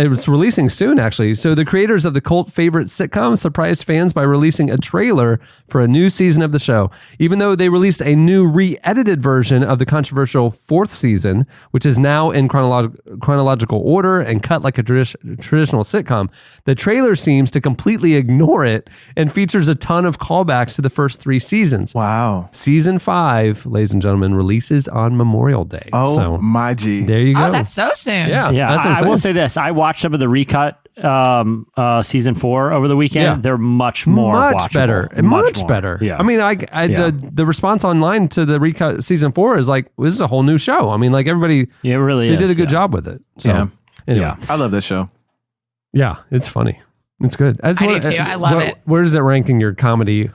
It was releasing soon, actually. So the creators of the cult favorite sitcom surprised fans by releasing a trailer for a new season of the show. Even though they released a new re-edited version of the controversial 4th season, which is now in chronological order and cut like a traditional sitcom, the trailer seems to completely ignore it and features a ton of callbacks to the first 3 seasons. Wow. Season 5, ladies and gentlemen, releases on Memorial Day. Oh, so my G. there you go. Oh, that's so soon. yeah. Yeah, that's what I'm I will saying. say this. I watched some of the recut season 4 over the weekend. Yeah. They're much more much watchable. better, much more. better. Yeah. I mean, Yeah. the response online to the recut season 4 is like, this is a whole new show. I mean, like everybody, It really they is. did a good yeah. job with it. So, Yeah. anyway, Yeah. I love this show. yeah, it's funny. It's good. That's I do too. I love it. Where does it rank in your comedy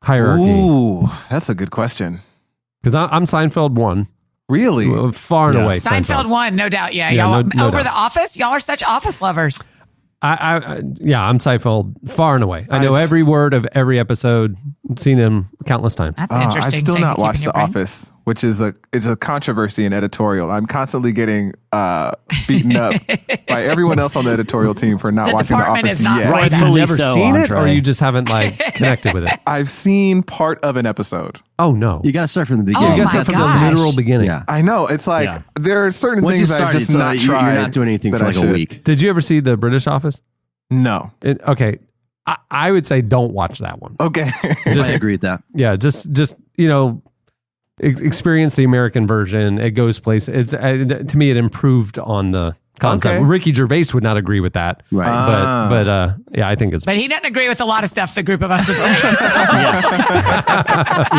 hierarchy? Ooh, that's a good question. Because I'm Seinfeld 1, Really? far and Yeah. away. Seinfeld 1, no doubt. Yeah, Yeah, y'all no over doubt. The Office. Y'all are such Office lovers. I'm Seinfeld far and away. I know I've- every word of every episode. Seen him countless times. That's an I've interesting. still thing not to keep in watched your The brain. Office, which is it's a controversy in editorial. I'm constantly getting beaten up by everyone else on the editorial team for not The watching The department Office is not yet. right. Have you Rightfully never so, seen it, or Andre. you just haven't like connected with it? I've seen part of an episode. Oh no, You got to start from the Oh beginning. you my got to from gosh. the literal beginning. Yeah. I know. It's like Yeah. there are certain Once you things I've start, just it's, not you're tried. not doing anything that for I like a should. week. Did you ever see the British Office? No. Okay, I would say don't watch that one. Okay. I agree with that. Yeah, just experience the American version. It goes places. It's to me, it improved on the concept. Okay. Ricky Gervais would not agree with that. Right. But yeah, I think it's. But he doesn't agree with a lot of stuff the group of us would say.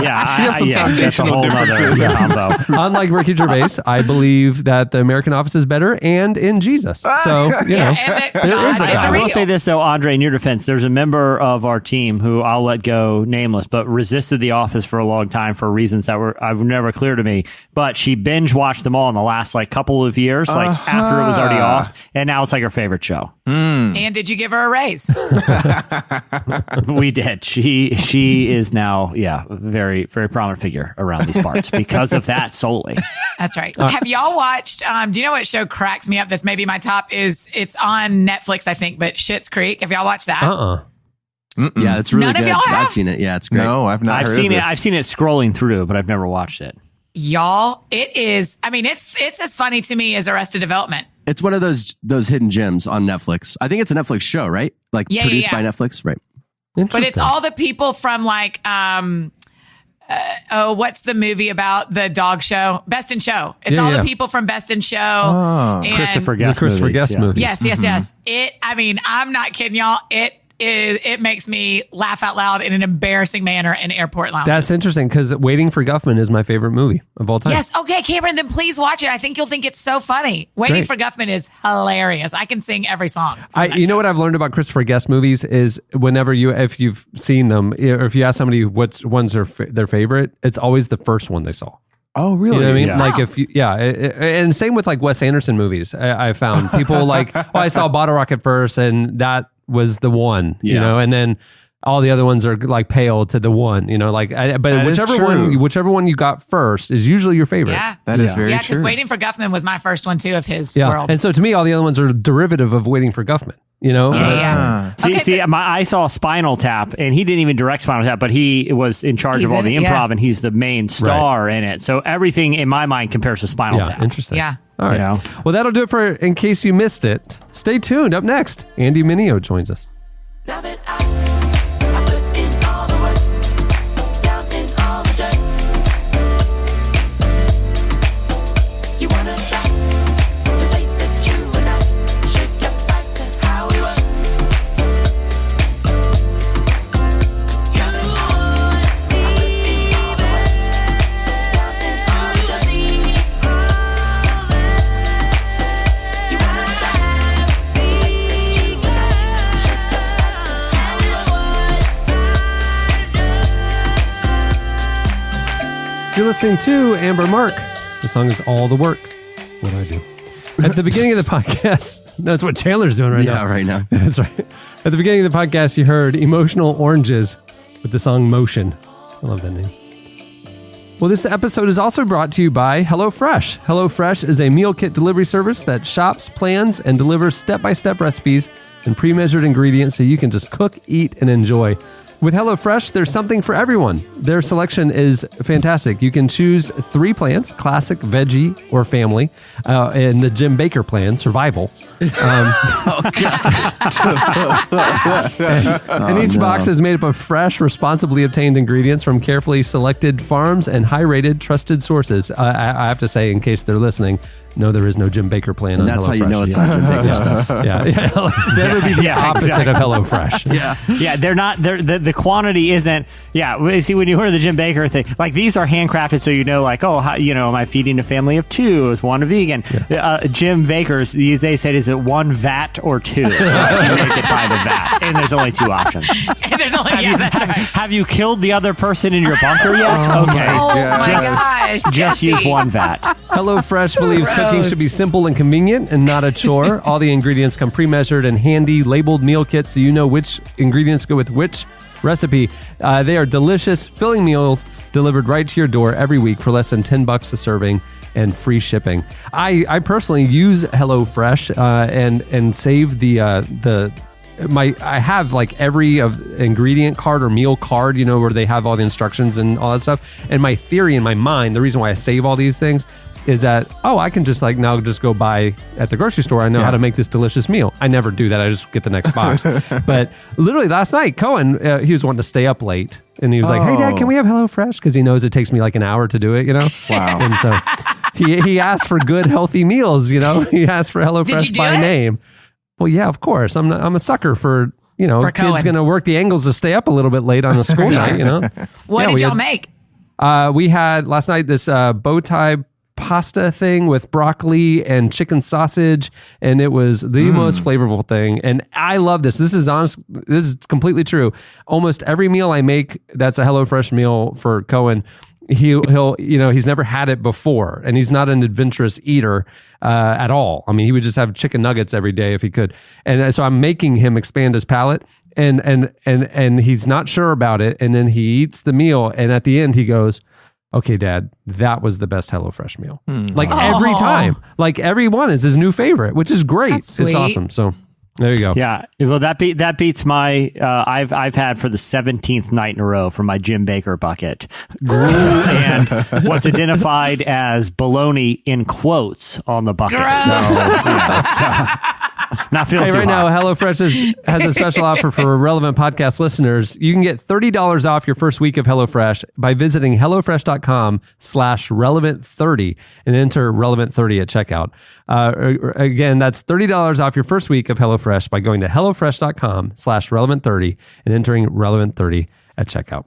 Yeah, some that's a foundational whole differences. other combo. Unlike Ricky Gervais, I believe that the American Office is better and in Jesus. So, you know, and that there God is a is guy. I will real. say this though, Andre, in your defense, there's a member of our team who I'll let go nameless, but resisted The Office for a long time for reasons that were never clear to me. But she binge watched them all in the last like couple of years, like after it was already off, and now it's like her favorite show. And did you give her a raise? We did. She is now, very very prominent figure around these parts because of that solely. That's right. Have y'all watched? Do you know what show cracks me up? That's maybe my top. It's on Netflix, I think. But Schitt's Creek. Have y'all watched that? Yeah, it's really None of good. y'all have? I've seen it. Yeah, it's great. No, I've not I've heard seen of it. this. I've seen it scrolling through, but I've never watched it. Y'all, it is. I mean, it's as funny to me as Arrested Development. It's one of those hidden gems on Netflix. I think it's a Netflix show, right? Like Yeah, produced yeah. by Netflix, right? But it's all the people from like, what's the movie about the dog show? Best in Show. It's Yeah, all yeah. the people from Best in Show. And Christopher the Guest Christopher movies, Guest yeah. movie. Yes, yes, yes. I mean, I'm not kidding y'all. It makes me laugh out loud in an embarrassing manner in airport lounges. That's interesting because Waiting for Guffman is my favorite movie of all time. Yes. Okay, Cameron, then please watch it. I think you'll think it's so funny. Waiting Great. for Guffman is hilarious. I can sing every song. You know what I've learned about Christopher Guest movies is whenever if you've seen them, or if you ask somebody which one's their favorite, it's always the first one they saw. Oh, really? You know what I mean? Yeah. Like if you, and same with like Wes Anderson movies. I found people like, I saw Bottle Rocket first, and that was the one. You Yeah. know, and then all the other ones are like pale to the one. You know, like but That is whichever one you got first is usually your favorite. Yeah. That is very Yeah, true. because Waiting for Guffman was my first one too of his Yeah, world. and so to me, all the other ones are derivative of Waiting for Guffman. You know, Yeah. Okay, but- I saw Spinal Tap, and he didn't even direct Spinal Tap, but he was in charge He's of all in the it, improv, yeah. and he's the main star in it. So everything in my mind compares to Spinal yeah, Tap. interesting. Yeah. All right. You know? Well, that'll do it for in case you missed it. Stay tuned. Up next, Andy Mineo joins us. Now that I put in all the work, down in all the dirt, you wanna try to say that you and I should get back to how we were. You want me, baby. listening to Amber Mark. The song is All the Work. What do I do? At the beginning of the podcast, that's what Chandler's doing right now. Yeah, right now. That's right. At the beginning of the podcast, you heard Emotional Oranges with the song Motion. I love that name. Well, this episode is also brought to you by HelloFresh. HelloFresh is a meal kit delivery service that shops, plans, and delivers step-by-step recipes and pre-measured ingredients so you can just cook, eat, and enjoy. With HelloFresh, there's something for everyone. Their selection is fantastic. You can choose 3 plans, classic, veggie, or family, and the Jim Baker plan, survival. And each box is made up of fresh, responsibly obtained ingredients from carefully selected farms and high-rated, trusted sources. I have to say, in case they're listening, no, there is no Jim Baker plan. And that's how you know it's not Jim Baker stuff. Yeah. That would be the opposite of HelloFresh. Yeah, they're not. The quantity isn't. Yeah, see, when you hear the Jim Baker thing, like these are handcrafted, so you know, like, oh, how, am I feeding a family of 2? Is one vegan? Yeah. Jim Baker's, they said, is it 1 vat or 2? You make it by the vat, and there's only 2 options. And there's only that's right. Have you killed the other person in your bunker yet? Okay, Oh my gosh, just Jesse. use 1 vat. HelloFresh believes cooking should be simple and convenient and not a chore. All the ingredients come pre-measured and handy labeled meal kits so you know which ingredients go with which recipe. They are delicious, filling meals delivered right to your door every week for less than $10 a serving and free shipping. I personally use HelloFresh and save I have like every ingredient card or meal card, where they have all the instructions and all that stuff. And my theory in my mind, the reason why I save all these things is that, I can just now just go buy at the grocery store. I know how to make this delicious meal. I never do that. I just get the next box. But literally last night, Cohen, he was wanting to stay up late. And he was like, hey, Dad, can we have HelloFresh? Because he knows it takes me like an hour to do it, Wow. And so he asked for good, healthy meals, He asked for HelloFresh by name. Well, yeah, of course. I'm a sucker for, For kids Cohen. going to work the angles to stay up a little bit late on a school night, What did y'all make? We had last night this bow tie pasta thing with broccoli and chicken sausage, and it was the most flavorful thing. And I love this. This is honest. This is completely true. Almost every meal I make that's a HelloFresh meal for Cohen, he'll he's never had it before, and he's not an adventurous eater at all. I mean, he would just have chicken nuggets every day if he could. And so I'm making him expand his palate, and he's not sure about it. And then he eats the meal, and at the end he goes, okay, Dad, that was the best HelloFresh meal. Like every time, like every one is his new favorite, which is great. That's It's sweet. awesome. So there you go. Yeah, well, that beats my. I've had for the 17th night in a row from my Jim Baker bucket, glue and what's identified as bologna in quotes on the bucket. Gross. So not feeling Hey, too right now, hot. HelloFresh has a special offer for Relevant Podcast listeners. You can get $30 off your first week of HelloFresh by visiting HelloFresh.com/relevant30 and enter relevant30 at checkout. Again, that's $30 off your first week of HelloFresh by going to HelloFresh.com/relevant30 and entering relevant30 at checkout.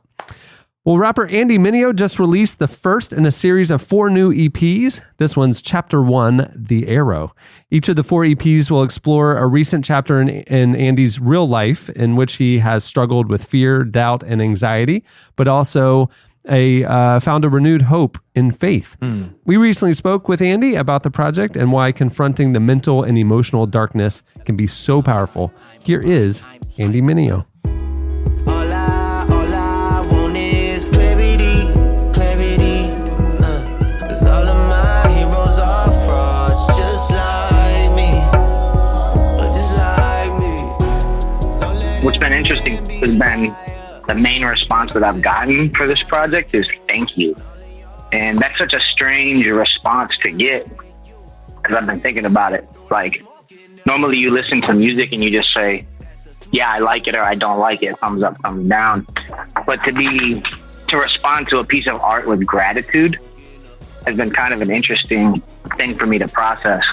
Well, rapper Andy Mineo just released the first in a series of 4 new EPs. This one's Chapter 1, The Arrow. Each of the 4 EPs will explore a recent chapter in Andy's real life in which he has struggled with fear, doubt, and anxiety, but also found a renewed hope in faith. We recently spoke with Andy about the project and why confronting the mental and emotional darkness can be so powerful. Here is Andy Mineo. What's been interesting has been the main response that I've gotten for this project is thank you. And that's such a strange response to get because I've been thinking about it. Like, normally you listen to music and you just say, yeah, I like it or I don't like it, thumbs up, thumbs down. But to respond to a piece of art with gratitude has been kind of an interesting thing for me to process.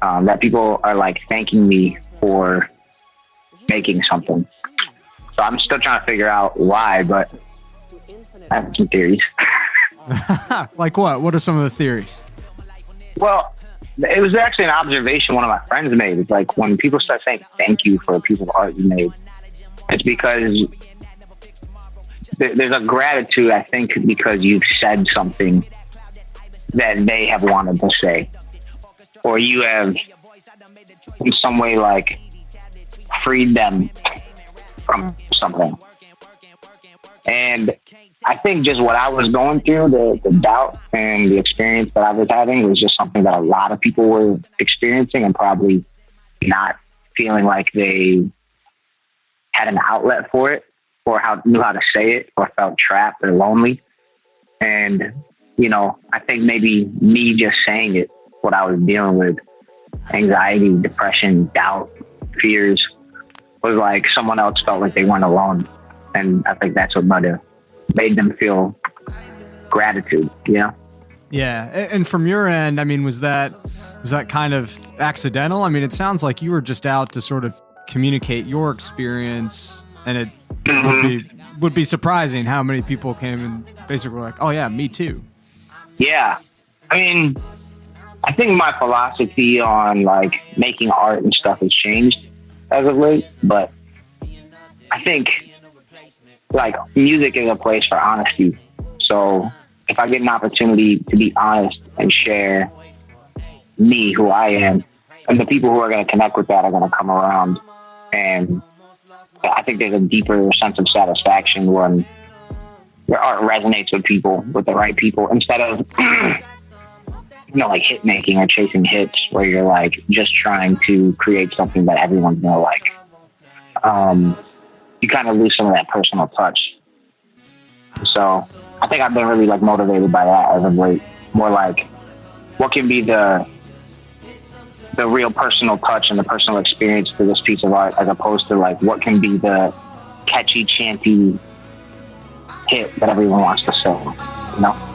That people are like thanking me for making something. So I'm still trying to figure out why, but I have some theories. Like what? What are some of the theories? Well, it was actually an observation one of my friends made. It's like when people start saying thank you for a piece of art you made, it's because there's a gratitude, I think, because you've said something that they have wanted to say, or you have in some way like freed them from something. And I think just what I was going through, the doubt and the experience that I was having was just something that a lot of people were experiencing and probably not feeling like they had an outlet for it or knew how to say it or felt trapped or lonely. And, you know, I think maybe me just saying it, what I was dealing with, anxiety, depression, doubt, fears, was like someone else felt like they weren't alone. And I think that's what made them feel gratitude, you know? Yeah. And from your end, I mean, was that kind of accidental? I mean, it sounds like you were just out to sort of communicate your experience, and it would be surprising how many people came and basically were like, oh yeah, me too. Yeah. I mean, I think my philosophy on like making art and stuff has changed as of late, but I think like music is a place for honesty. So if I get an opportunity to be honest and share me, who I am, and the people who are going to connect with that are going to come around. And I think there's a deeper sense of satisfaction when your art resonates with people, with the right people, instead of, you know, like hit making or chasing hits where you're like just trying to create something that everyone's going to like. You kind of lose some of that personal touch. So I think I've been really like motivated by that as of late. More like what can be the real personal touch and the personal experience to this piece of art, as opposed to like what can be the catchy, chanty hit that everyone wants to sing, you know?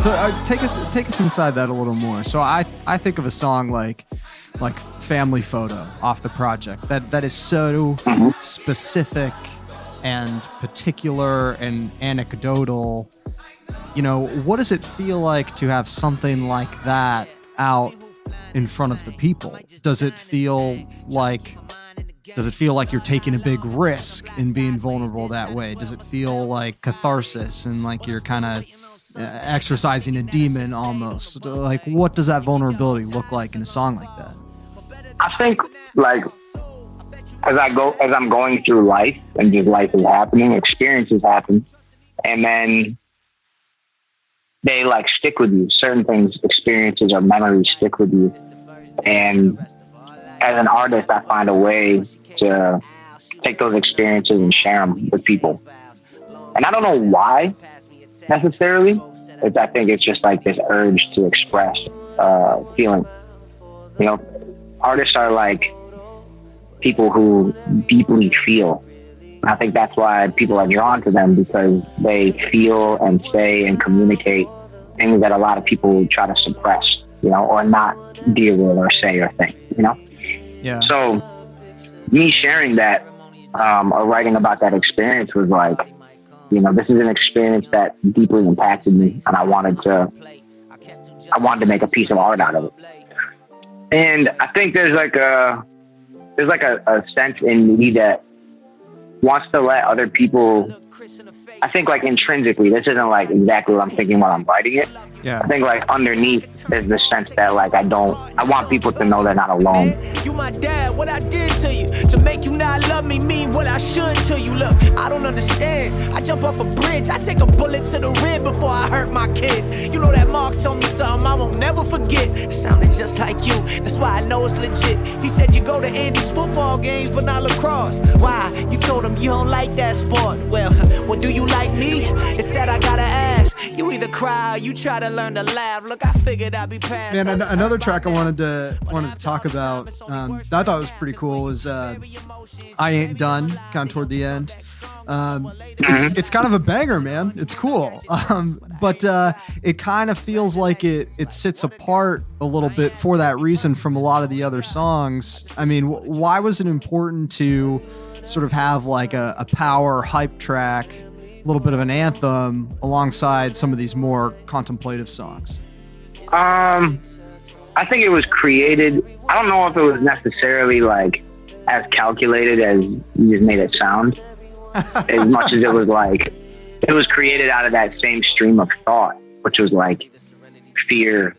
So take us inside that a little more. So I think of a song like Family Photo off the project that is so specific and particular and anecdotal. You know, what does it feel like to have something like that out in front of the people? Does it feel like you're taking a big risk in being vulnerable that way? Does it feel like catharsis and like you're kind of exercising a demon almost? Like, what does that vulnerability look like in a song like that? I think like as I'm going through life and just life is happening, experiences happen, and then they like stick with you. Certain things, experiences or memories stick with you. And as an artist, I find a way to take those experiences and share them with people. And I don't know why necessarily. I think it's just like this urge to express feeling. You know, artists are like people who deeply feel. And I think that's why people are drawn to them, because they feel and say and communicate things that a lot of people try to suppress, you know, or not deal with or say or think, you know? Yeah. So me sharing that or writing about that experience was like, you know, this is an experience that deeply impacted me, and I wanted to make a piece of art out of it. And I think there's like a sense in me that wants to let other people, I think like intrinsically, this isn't like exactly what I'm thinking while I'm writing it. Yeah. I think like underneath there's this sense that like I want people to know they're not alone. You my dad, what I did to you to make you not love me mean what I should to you. Look, I don't understand. I jump off a bridge, I take a bullet to the rib before I hurt my kid. You know that Mark told me something I won't never forget. It sounded just like you, that's why I know it's legit. He said you go to Andy's football games but not lacrosse. Why? You told him you don't like that sport. Well, do you like me? It said I gotta ask. You either cry or you try to learn to laugh. Look, I figured I'd be past. Man, another track I wanted to talk about that I thought was pretty cool is I Ain't Done, kind of toward the end. It's kind of a banger, man. It's cool. But it kind of feels like it sits apart a little bit for that reason from a lot of the other songs. I mean, why was it important to sort of have like a power hype track, a little bit of an anthem alongside some of these more contemplative songs? I think it was created. I don't know if it was necessarily like as calculated as you just made it sound, as much as it was like, it was created out of that same stream of thought, which was like fear,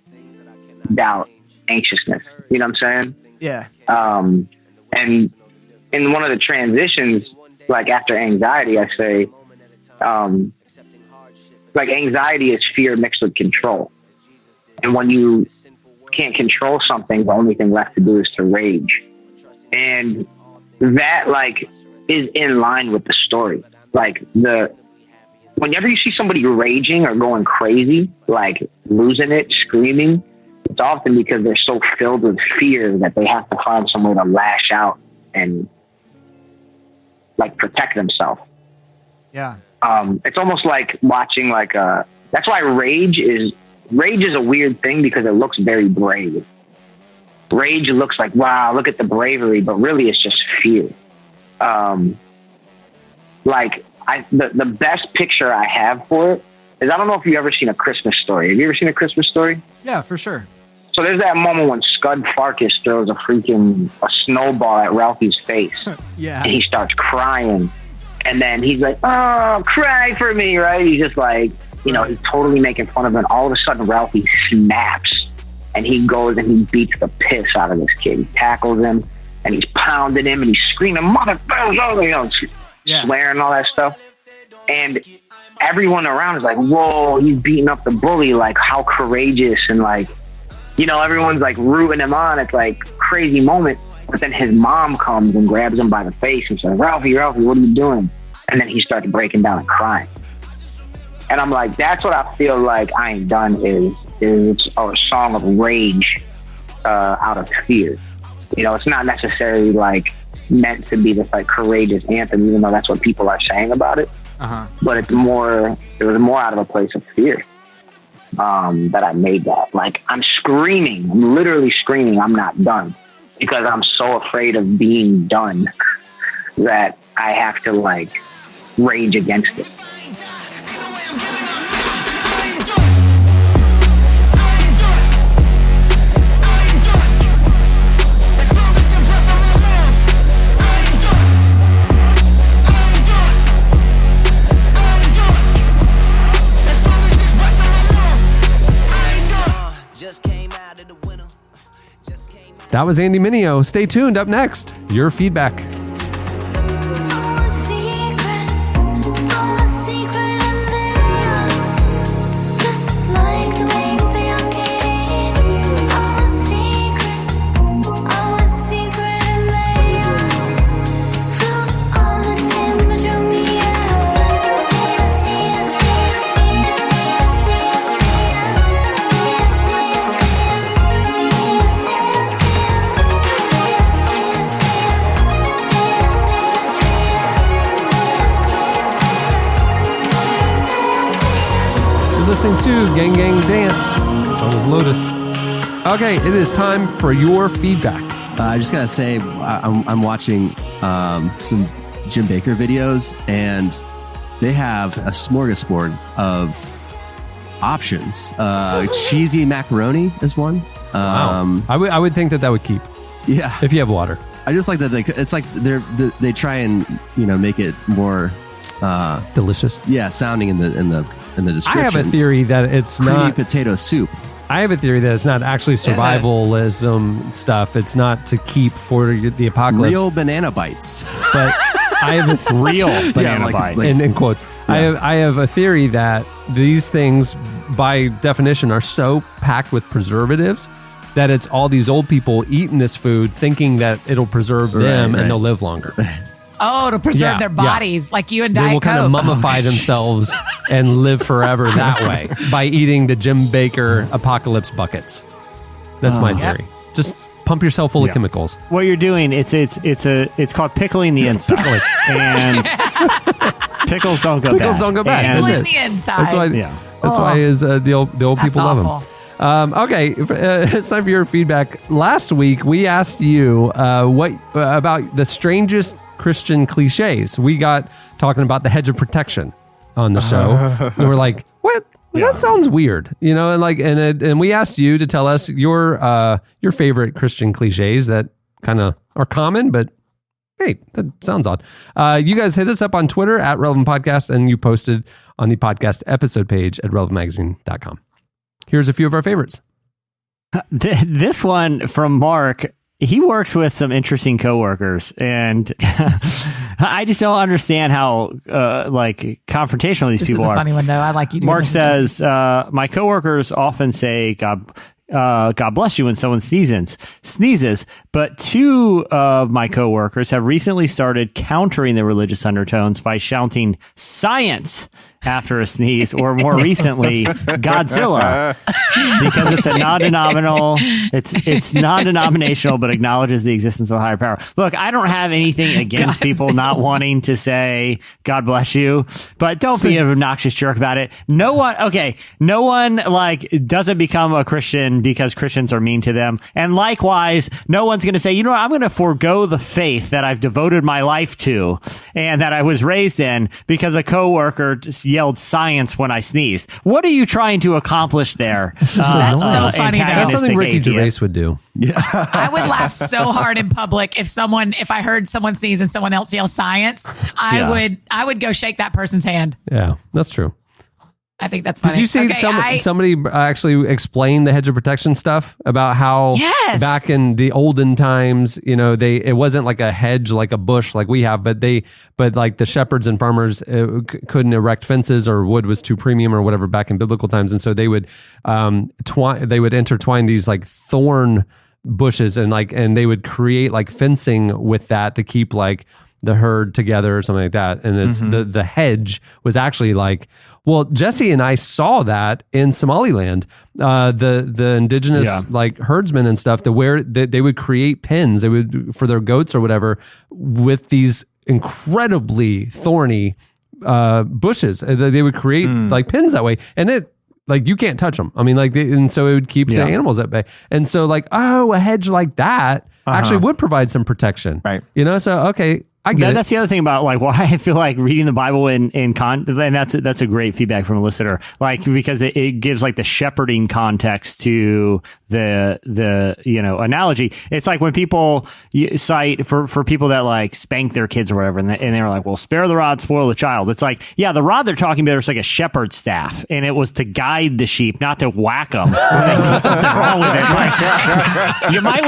doubt, anxiousness. You know what I'm saying? Yeah. And in one of the transitions, like after anxiety, I say, like anxiety is fear mixed with control. And when you can't control something, the only thing left to do is to rage. And that like is in line with the story. Like whenever you see somebody raging or going crazy, like losing it, screaming, it's often because they're so filled with fear that they have to find some way to lash out and like protect themselves. Yeah. It's almost like watching like that's why rage is a weird thing, because it looks very brave. Rage looks like, wow, look at the bravery, but really it's just fear. Like the best picture I have for it is, I don't know if you've ever seen A Christmas Story. Have you ever seen A Christmas Story? Yeah, for sure. So there's that moment when Scud Farkas throws a snowball at Ralphie's face. Yeah. And he starts crying. And then he's like, oh, cry for me, right? He's just like, he's totally making fun of him. All of a sudden, Ralphie snaps. And he goes and he beats the piss out of this kid. He tackles him, and he's pounding him, and he's screaming, motherfucker, swearing and all that stuff. And everyone around is like, whoa, he's beating up the bully. Like, how courageous. And like, everyone's like rooting him on. It's like crazy moment. But then his mom comes and grabs him by the face and says, Ralphie, what are you doing? And then he starts breaking down and crying. And I'm like, that's what I feel like I Ain't Done is a song of rage out of fear. It's not necessarily like meant to be this like courageous anthem, even though that's what people are saying about it. But it was more out of a place of fear that I made that. Like, I'm literally screaming, I'm not done, because I'm so afraid of being done that I have to like rage against it. That was Andy Mineo. Stay tuned. Up next, your feedback. Listening to Gang Gang Dance. That was Lotus. Okay, it is time for your feedback. I just gotta say, I'm watching some Jim Bakker videos, and they have a smorgasbord of options. Cheesy macaroni is one. Wow. I would think that would keep. Yeah, if you have water. I just like that it's like they try and make it more delicious. Yeah, sounding in the descriptions. I have a theory that it's creamy not potato soup. I have a theory that it's not actually survivalism stuff. It's not to keep for the apocalypse. Real banana bites. But I have a real banana bites. In quotes. Yeah. I have a theory that these things, by definition, are so packed with preservatives that it's all these old people eating this food thinking that it'll preserve them and they'll live longer. Oh, to preserve their bodies, like you and Diet They will kind of Coke. mummify themselves and live forever that way by eating the Jim Bakker apocalypse buckets. That's my theory. Just pump yourself full of chemicals. What you're doing, it's called pickling the inside. And pickles don't go bad. Pickles don't go bad. Pickling That's the inside. That's why. That's why the old people love them. Okay, it's time for your feedback. Last week we asked you what about the strangest Christian cliches. We got talking about the hedge of protection on the show, and we're like, "What? That sounds weird," and we asked you to tell us your favorite Christian cliches that kind of are common, but hey, that sounds odd. You guys hit us up on Twitter at Relevant Podcast, and you posted on the podcast episode page at relevantmagazine.com. Here's a few of our favorites. This one from Mark. He works with some interesting coworkers, and I just don't understand how confrontational these people are. This is a funny one, though. I like you. Mark says, "My coworkers often say God bless you when someone sneezes, but two of my coworkers have recently started countering the religious undertones by shouting science after a sneeze, or more recently, Godzilla, because it's a it's non-denominational, but acknowledges the existence of a higher power." Look, I don't have anything against people not wanting to say God bless you, but don't be an obnoxious jerk about it. No one doesn't become a Christian because Christians are mean to them, and likewise, no one's going to say, you know what, I'm going to forego the faith that I've devoted my life to and that I was raised in because a coworker just yelled science when I sneezed. What are you trying to accomplish there? That's so funny, though. That's something Ricky Gervais would do. Yeah. I would laugh so hard in public if I heard someone sneeze and someone else yell science. I would go shake that person's hand. Yeah, that's true. I think that's funny. Did you see somebody actually explain the hedge of protection stuff about how back in the olden times, it wasn't like a hedge, like a bush like we have, but like the shepherds and farmers couldn't erect fences, or wood was too premium or whatever back in biblical times. And so they would intertwine these like thorn bushes and they would create like fencing with that to keep like the herd together or something like that. And it's the hedge was actually like, well, Jesse and I saw that in Somaliland, the indigenous like herdsmen and stuff, where they would create pens, they would for their goats or whatever, with these incredibly thorny bushes. They would create like pins that way, and it like you can't touch them. I mean, and so it would keep the animals at bay. And so like, a hedge like that actually would provide some protection, right? So okay. I get it. That's the other thing about like why I feel like reading the Bible and that's a great feedback from a listener, like because it gives like the shepherding context to the analogy. It's like when people cite for people that like spank their kids or whatever, and they're like, well, spare the rod, spoil the child. It's like, yeah, the rod they're talking about is like a shepherd's staff, and it was to guide the sheep, not to whack them when they did something wrong with it. Like, you might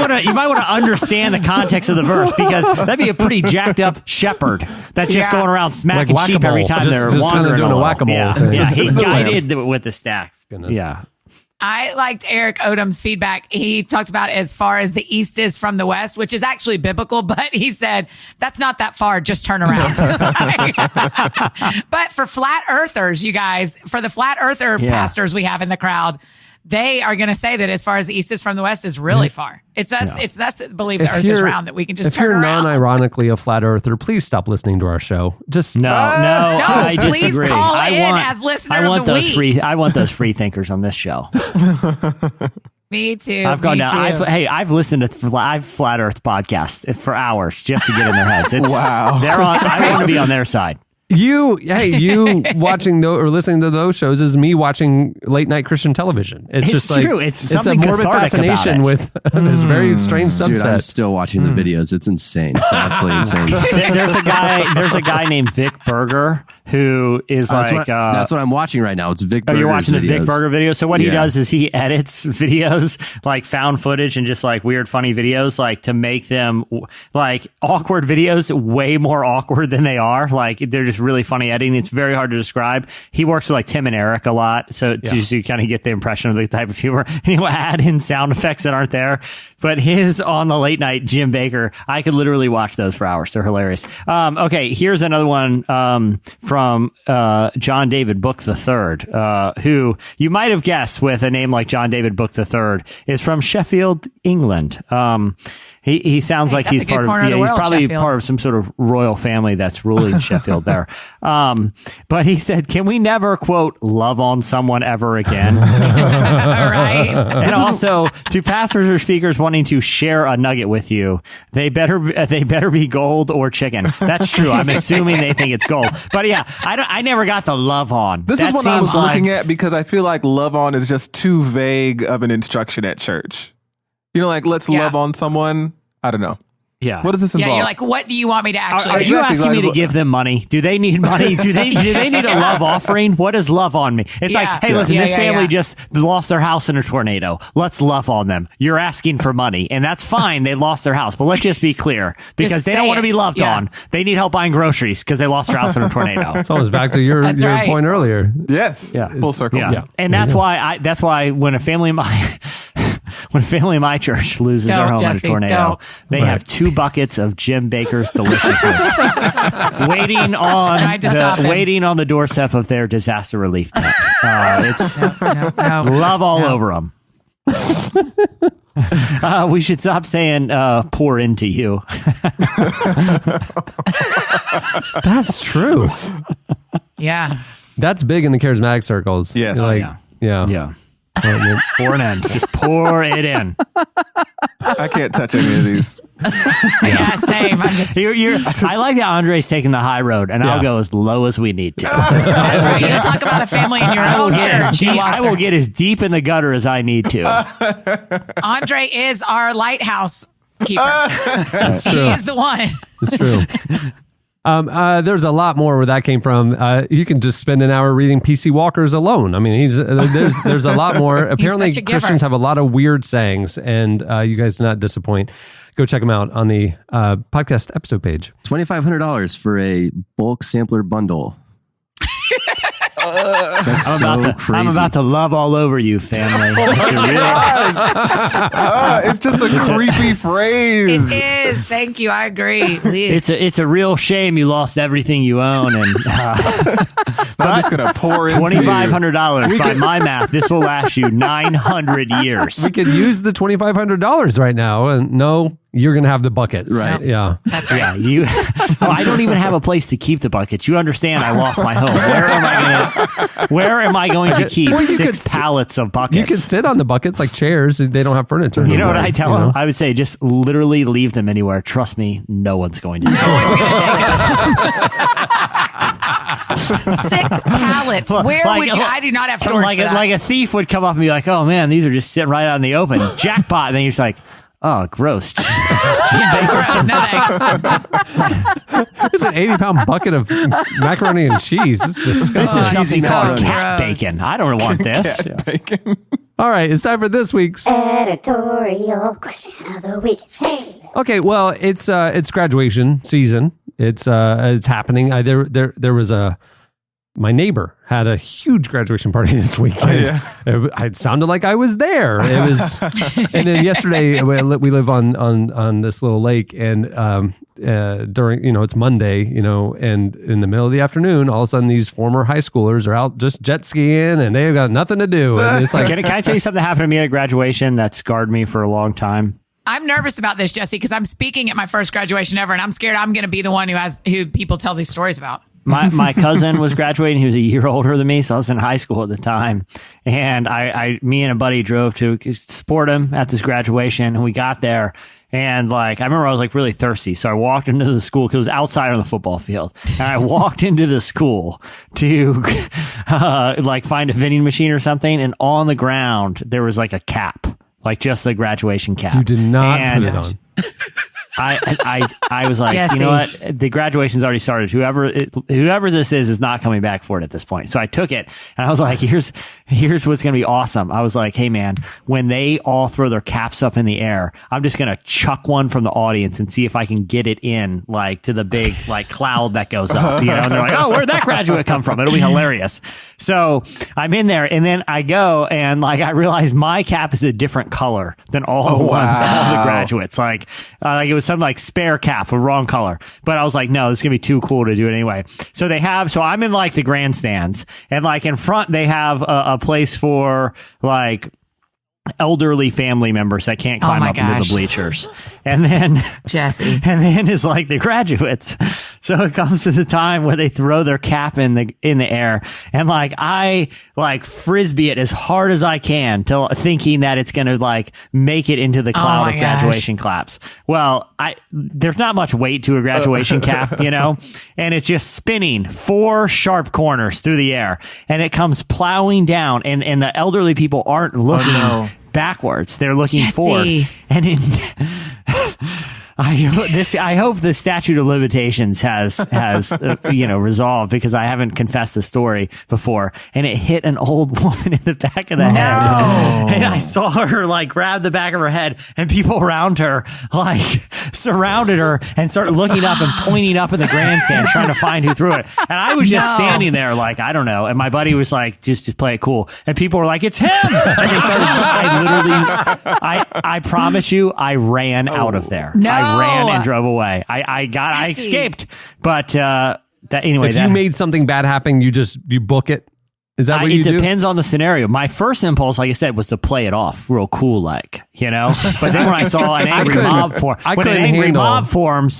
want to understand the context of the verse, because that'd be a pretty jacked up shepherd that's just going around smacking like sheep every time they're wandering. Doing a whack-a-mole thing. Yeah, he guided with the staff. Goodness. Yeah. I liked Eric Odom's feedback. He talked about as far as the east is from the west, which is actually biblical, but he said, that's not that far. Just turn around. But for flat earthers, you guys, for the flat earther pastors we have in the crowd, they are going to say that as far as the east is from the west is really far. It's us. It's us that believe the earth is round, that we can just turn around. If you're non-ironically a flat earther, please stop listening to our show. Just no, I disagree. Call as listener of the week. I want those free thinkers on this show. Me too. I've gone down. I've listened to flat Earth podcasts for hours just to get in their heads. Wow. I want to be on their side. You watching or listening to those shows is me watching late night Christian television. It's just like true. It's a morbid fascination with this very strange subset. Dude, I'm still watching the videos. It's insane. It's absolutely insane. There's a guy named Vic Berger who is that's what I'm watching right now. It's Vic Berger's you're watching the videos. Vic Berger video. So what he does is he edits videos, like found footage and just like weird, funny videos, like to make them like awkward videos way more awkward than they are. Like they're just is really funny editing. It's very hard to describe. He works with like Tim and Eric a lot, so you kind of get the impression of the type of humor. And he'll add in sound effects that aren't there. But his on the late night Jim Baker, I could literally watch those for hours. They're hilarious. Okay, here's another one from John David Book III, who you might have guessed with a name like John David Book III is from Sheffield, England. He sounds like he's part of he's probably Sheffield. part of some sort of royal family that's ruling Sheffield there. But he said, "Can we never quote love on someone ever again?" Right. And also, to pastors or speakers wanting to share a nugget with you, they better be gold or chicken. That's true. I'm assuming they think it's gold. But yeah, I never got the love on. This is what I was looking at because I feel like love on is just too vague of an instruction at church. You know, like let's love on someone. I don't know. Yeah. What does this involve? Yeah, you're like, what do you want me to actually Are do? you asking me to give them money? Do they need money? Do they need a love offering? What does love on me? It's like, hey, listen, this family just lost their house in a tornado. Let's love on them. You're asking for money, and that's fine. They lost their house, but let's just be clear because they don't want to be loved on. They need help buying groceries because they lost their house in a tornado. It's almost back to your point earlier. Yes. Yeah. Full circle. Yeah. And that's why when a family in my church loses their home in a tornado, they have 2 buckets of Jim Baker's deliciousness waiting on the doorstep of their disaster relief tent. It's love all over them. We should stop saying pour into you. That's true. Yeah. That's big in the charismatic circles. Yes. Yeah. Pour it in. Just pour it in. I can't touch any of these. Yeah, same. I'm just. I like that Andre's taking the high road, and I'll go as low as we need to. That's right. You talk about a family in your own church. I will get as deep in the gutter as I need to. Andre is our lighthouse keeper. That's true. He is the one. It's true. There's a lot more where that came from. You can just spend an hour reading PC Walker's alone. I mean, there's a lot more. Apparently, such a giver. Christians have a lot of weird sayings, and you guys do not disappoint. Go check them out on the podcast episode page. $2,500 for a bulk sampler bundle. I'm about to love all over you, family. It's just a creepy phrase. It is. Thank you. I agree. It's a real shame you lost everything you own, and I'm just gonna pour into $2,500 by my math. This will last you 900 years. We could use the $2,500 right now, and no. You're going to have the buckets. Right. Yeah. That's right. Yeah. I don't even have a place to keep the buckets. You understand I lost my home. Where am I going to keep 6 pallets of buckets? You can sit on the buckets like chairs. They don't have furniture. You know what I tell them? I would say just literally leave them anywhere. Trust me, no one's going to steal them. 6 pallets. Where would you? I do not have storage for that. Like a thief would come up and be like, "Oh man, these are just sitting right out in the open." Jackpot. And then you're just like, "Oh, gross." Gross. No thanks. It's an 80-pound bucket of macaroni and cheese. This is something called gross. cat bacon. I don't want this. Cat bacon. All right, it's time for this week's Editorial question of the week. Hey. Okay, well, it's graduation season. It's happening. There was my neighbor had a huge graduation party this weekend. It sounded like I was there. It was, and then yesterday we live on this little lake, and during it's Monday, and in the middle of the afternoon, all of a sudden these former high schoolers are out just jet skiing, and they've got nothing to do. And it's like, can I tell you something that happened to me at graduation that scarred me for a long time? I'm nervous about this, Jesse, because I'm speaking at my first graduation ever, and I'm scared I'm going to be the one who people tell these stories about. My cousin was graduating. He was a year older than me, so I was in high school at the time. And me and a buddy drove to support him at this graduation, and we got there. And I remember I was really thirsty, so I walked into the school because it was outside on the football field. And I walked into the school to find a vending machine or something, and on the ground there was a cap, just the graduation cap. You did not put it on. I was like, Jesse. you know what? The graduation's already started. Whoever this is not coming back for it at this point. So I took it and I was like, here's what's going to be awesome. I was like, hey man, when they all throw their caps up in the air, I'm just going to chuck one from the audience and see if I can get it in like to the big like cloud that goes up, you know, and they're like, oh, where'd that graduate come from? It'll be hilarious. So I'm in there and then I go and like, I realize my cap is a different color than all the ones of all the graduates. Like it was some like spare cap, a wrong color. But I was like, no, this is gonna be too cool to do it anyway. So I'm in like the grandstands and like in front they have a place for like elderly family members that can't climb up into the bleachers. And then Jesse. And then is like the graduates. So it comes to the time where they throw their cap in the air and like I like frisbee it as hard as I can till thinking that it's gonna like make it into the cloud of graduation claps. Well, there's not much weight to a graduation cap, you know, and it's just spinning 4 sharp corners through the air and it comes plowing down and the elderly people aren't looking backwards. They're looking forward. And I hope the statute of limitations has resolved because I haven't confessed the story before and it hit an old woman in the back of the head. And I saw her like grab the back of her head and people around her like surrounded her and started looking up and pointing up in the grandstand trying to find who threw it. And I was just standing there like, I don't know. And my buddy was like, just play it cool. And people were like, it's him. And they started, I promise you, I ran out of there. I ran and drove away. I escaped. But anyway, if you made something bad happen, you book it. Is that what you do? It depends on the scenario. My first impulse, like I said, was to play it off real cool, like, you know. But then when I saw an angry mob form, when an angry mob forms,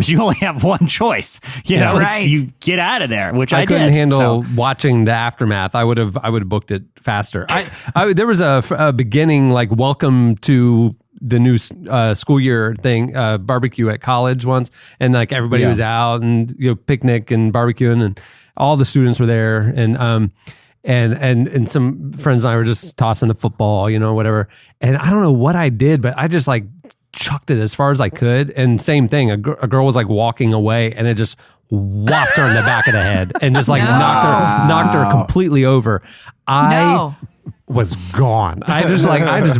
you only have one choice. You know, you get out of there, which I couldn't did. handle watching the aftermath. I would have booked it faster. There was a beginning like welcome to the new school year thing, barbecue at college once, and like everybody was out and picnic and barbecuing, and all the students were there, and some friends and I were just tossing the football, whatever. And I don't know what I did, but I just like chucked it as far as I could. And same thing, a girl was like walking away, and it just whopped her in the back of the head and just like knocked her completely over. I was gone. I just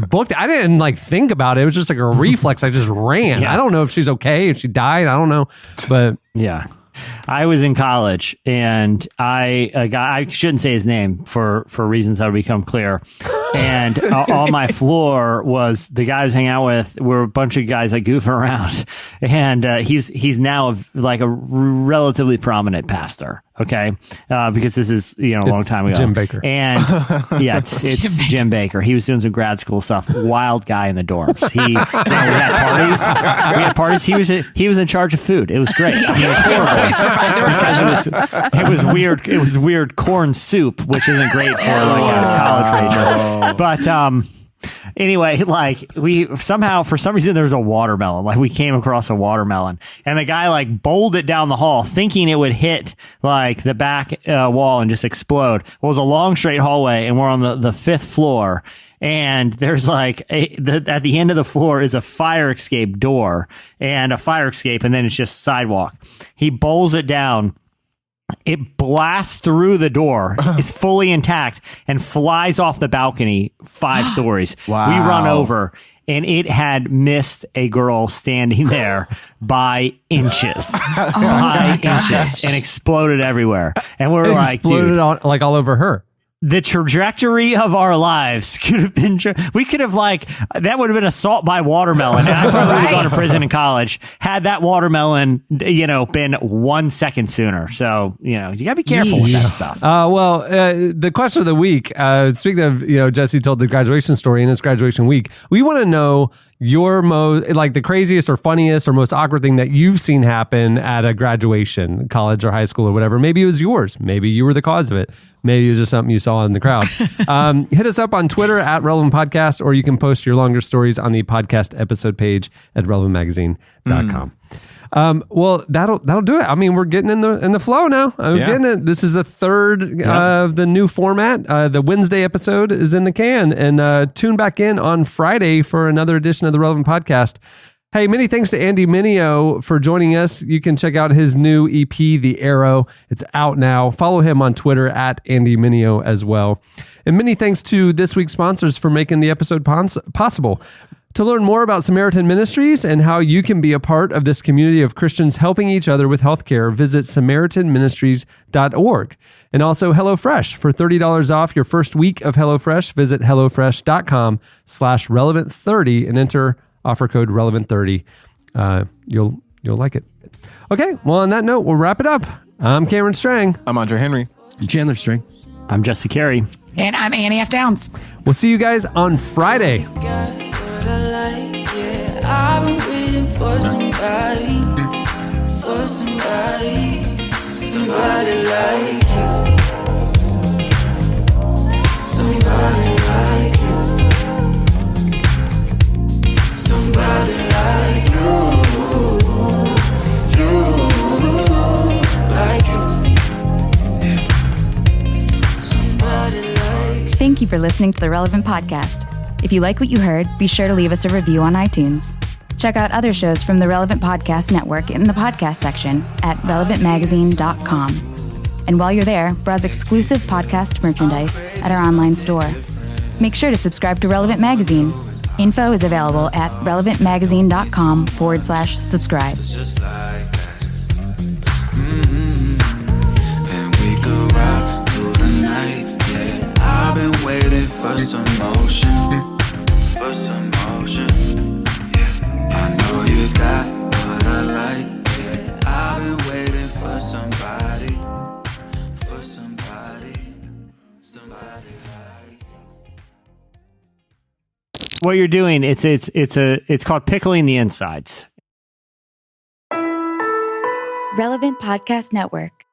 booked it. I didn't like think about it. It was just like a reflex. I just ran. I don't know if she's okay, if she died. I don't know. But yeah. I was in college and I shouldn't say his name for reasons that will become clear. And on my floor was the guy I was hanging out with were a bunch of guys like goofing around. And he's now like a relatively prominent pastor. Okay. Because this is, a long time ago. Jim Baker. And yeah, it's Jim Baker. He was doing some grad school stuff. Wild guy in the dorms. We had parties. He was in charge of food. It was great. I mean, it was horrible. Because it was weird. It was weird corn soup, which isn't great for like a college rager. But, anyway, like we somehow, for some reason, there was a watermelon. Like we came across a watermelon, and the guy like bowled it down the hall, thinking it would hit like the back wall and just explode. Well, it was a long straight hallway, and we're on the 5th floor. And there's like at the end of the floor is a fire escape door and a fire escape, and then it's just sidewalk. He bowls it down. It blasts through the door, is fully intact, and flies off the balcony 5 stories. Wow. We run over, and it had missed a girl standing there by inches. And exploded everywhere. And we're like, dude. Exploded all over her. The trajectory of our lives could have been, we could have that would have been assault by watermelon. And I probably would have gone to prison in college had that watermelon, been 1 second sooner. So, you gotta be careful with that stuff. The question of the week, speaking of, Jesse told the graduation story and it's graduation week. We want to know your most, like the craziest or funniest or most awkward thing that you've seen happen at a graduation, college or high school or whatever. Maybe it was yours. Maybe you were the cause of it. Maybe it was just something you saw in the crowd. Hit us up on Twitter at Relevant Podcast, or you can post your longer stories on the podcast episode page at relevantmagazine.com. That'll do it. I mean, we're getting in the flow now. Getting it. This is the 3rd of the new format. The Wednesday episode is in the can, and tune back in on Friday for another edition of the Relevant Podcast. Hey, many thanks to Andy Mineo for joining us. You can check out his new EP, The Arrow. It's out now. Follow him on Twitter at Andy Mineo as well. And many thanks to this week's sponsors for making the episode possible. To learn more about Samaritan Ministries and how you can be a part of this community of Christians helping each other with healthcare, visit SamaritanMinistries.org. And also HelloFresh. For $30 off your first week of HelloFresh, visit HelloFresh.com/relevant30 and enter offer code relevant30. You'll like it. Okay, well, on that note, we'll wrap it up. I'm Cameron Strang. I'm Andre Henry. I'm Chandler Strang. I'm Jesse Carey. And I'm Annie F. Downs. We'll see you guys on Friday. I've been waiting for somebody like you, somebody like you, somebody like you, like you, somebody like you. Thank you for listening to the Relevant Podcast. If you like what you heard, be sure to leave us a review on iTunes. Check out other shows from the Relevant Podcast Network in the podcast section at relevantmagazine.com. And while you're there, browse exclusive podcast merchandise at our online store. Make sure to subscribe to Relevant Magazine. Info is available at relevantmagazine.com/subscribe. Just like that. And we could rock through the night. Yeah, I've been waiting for some motion. I know you got what I like. Yeah, I've been waiting for somebody like you. What you're doing, it's called pickling the insides. Relevant Podcast Network.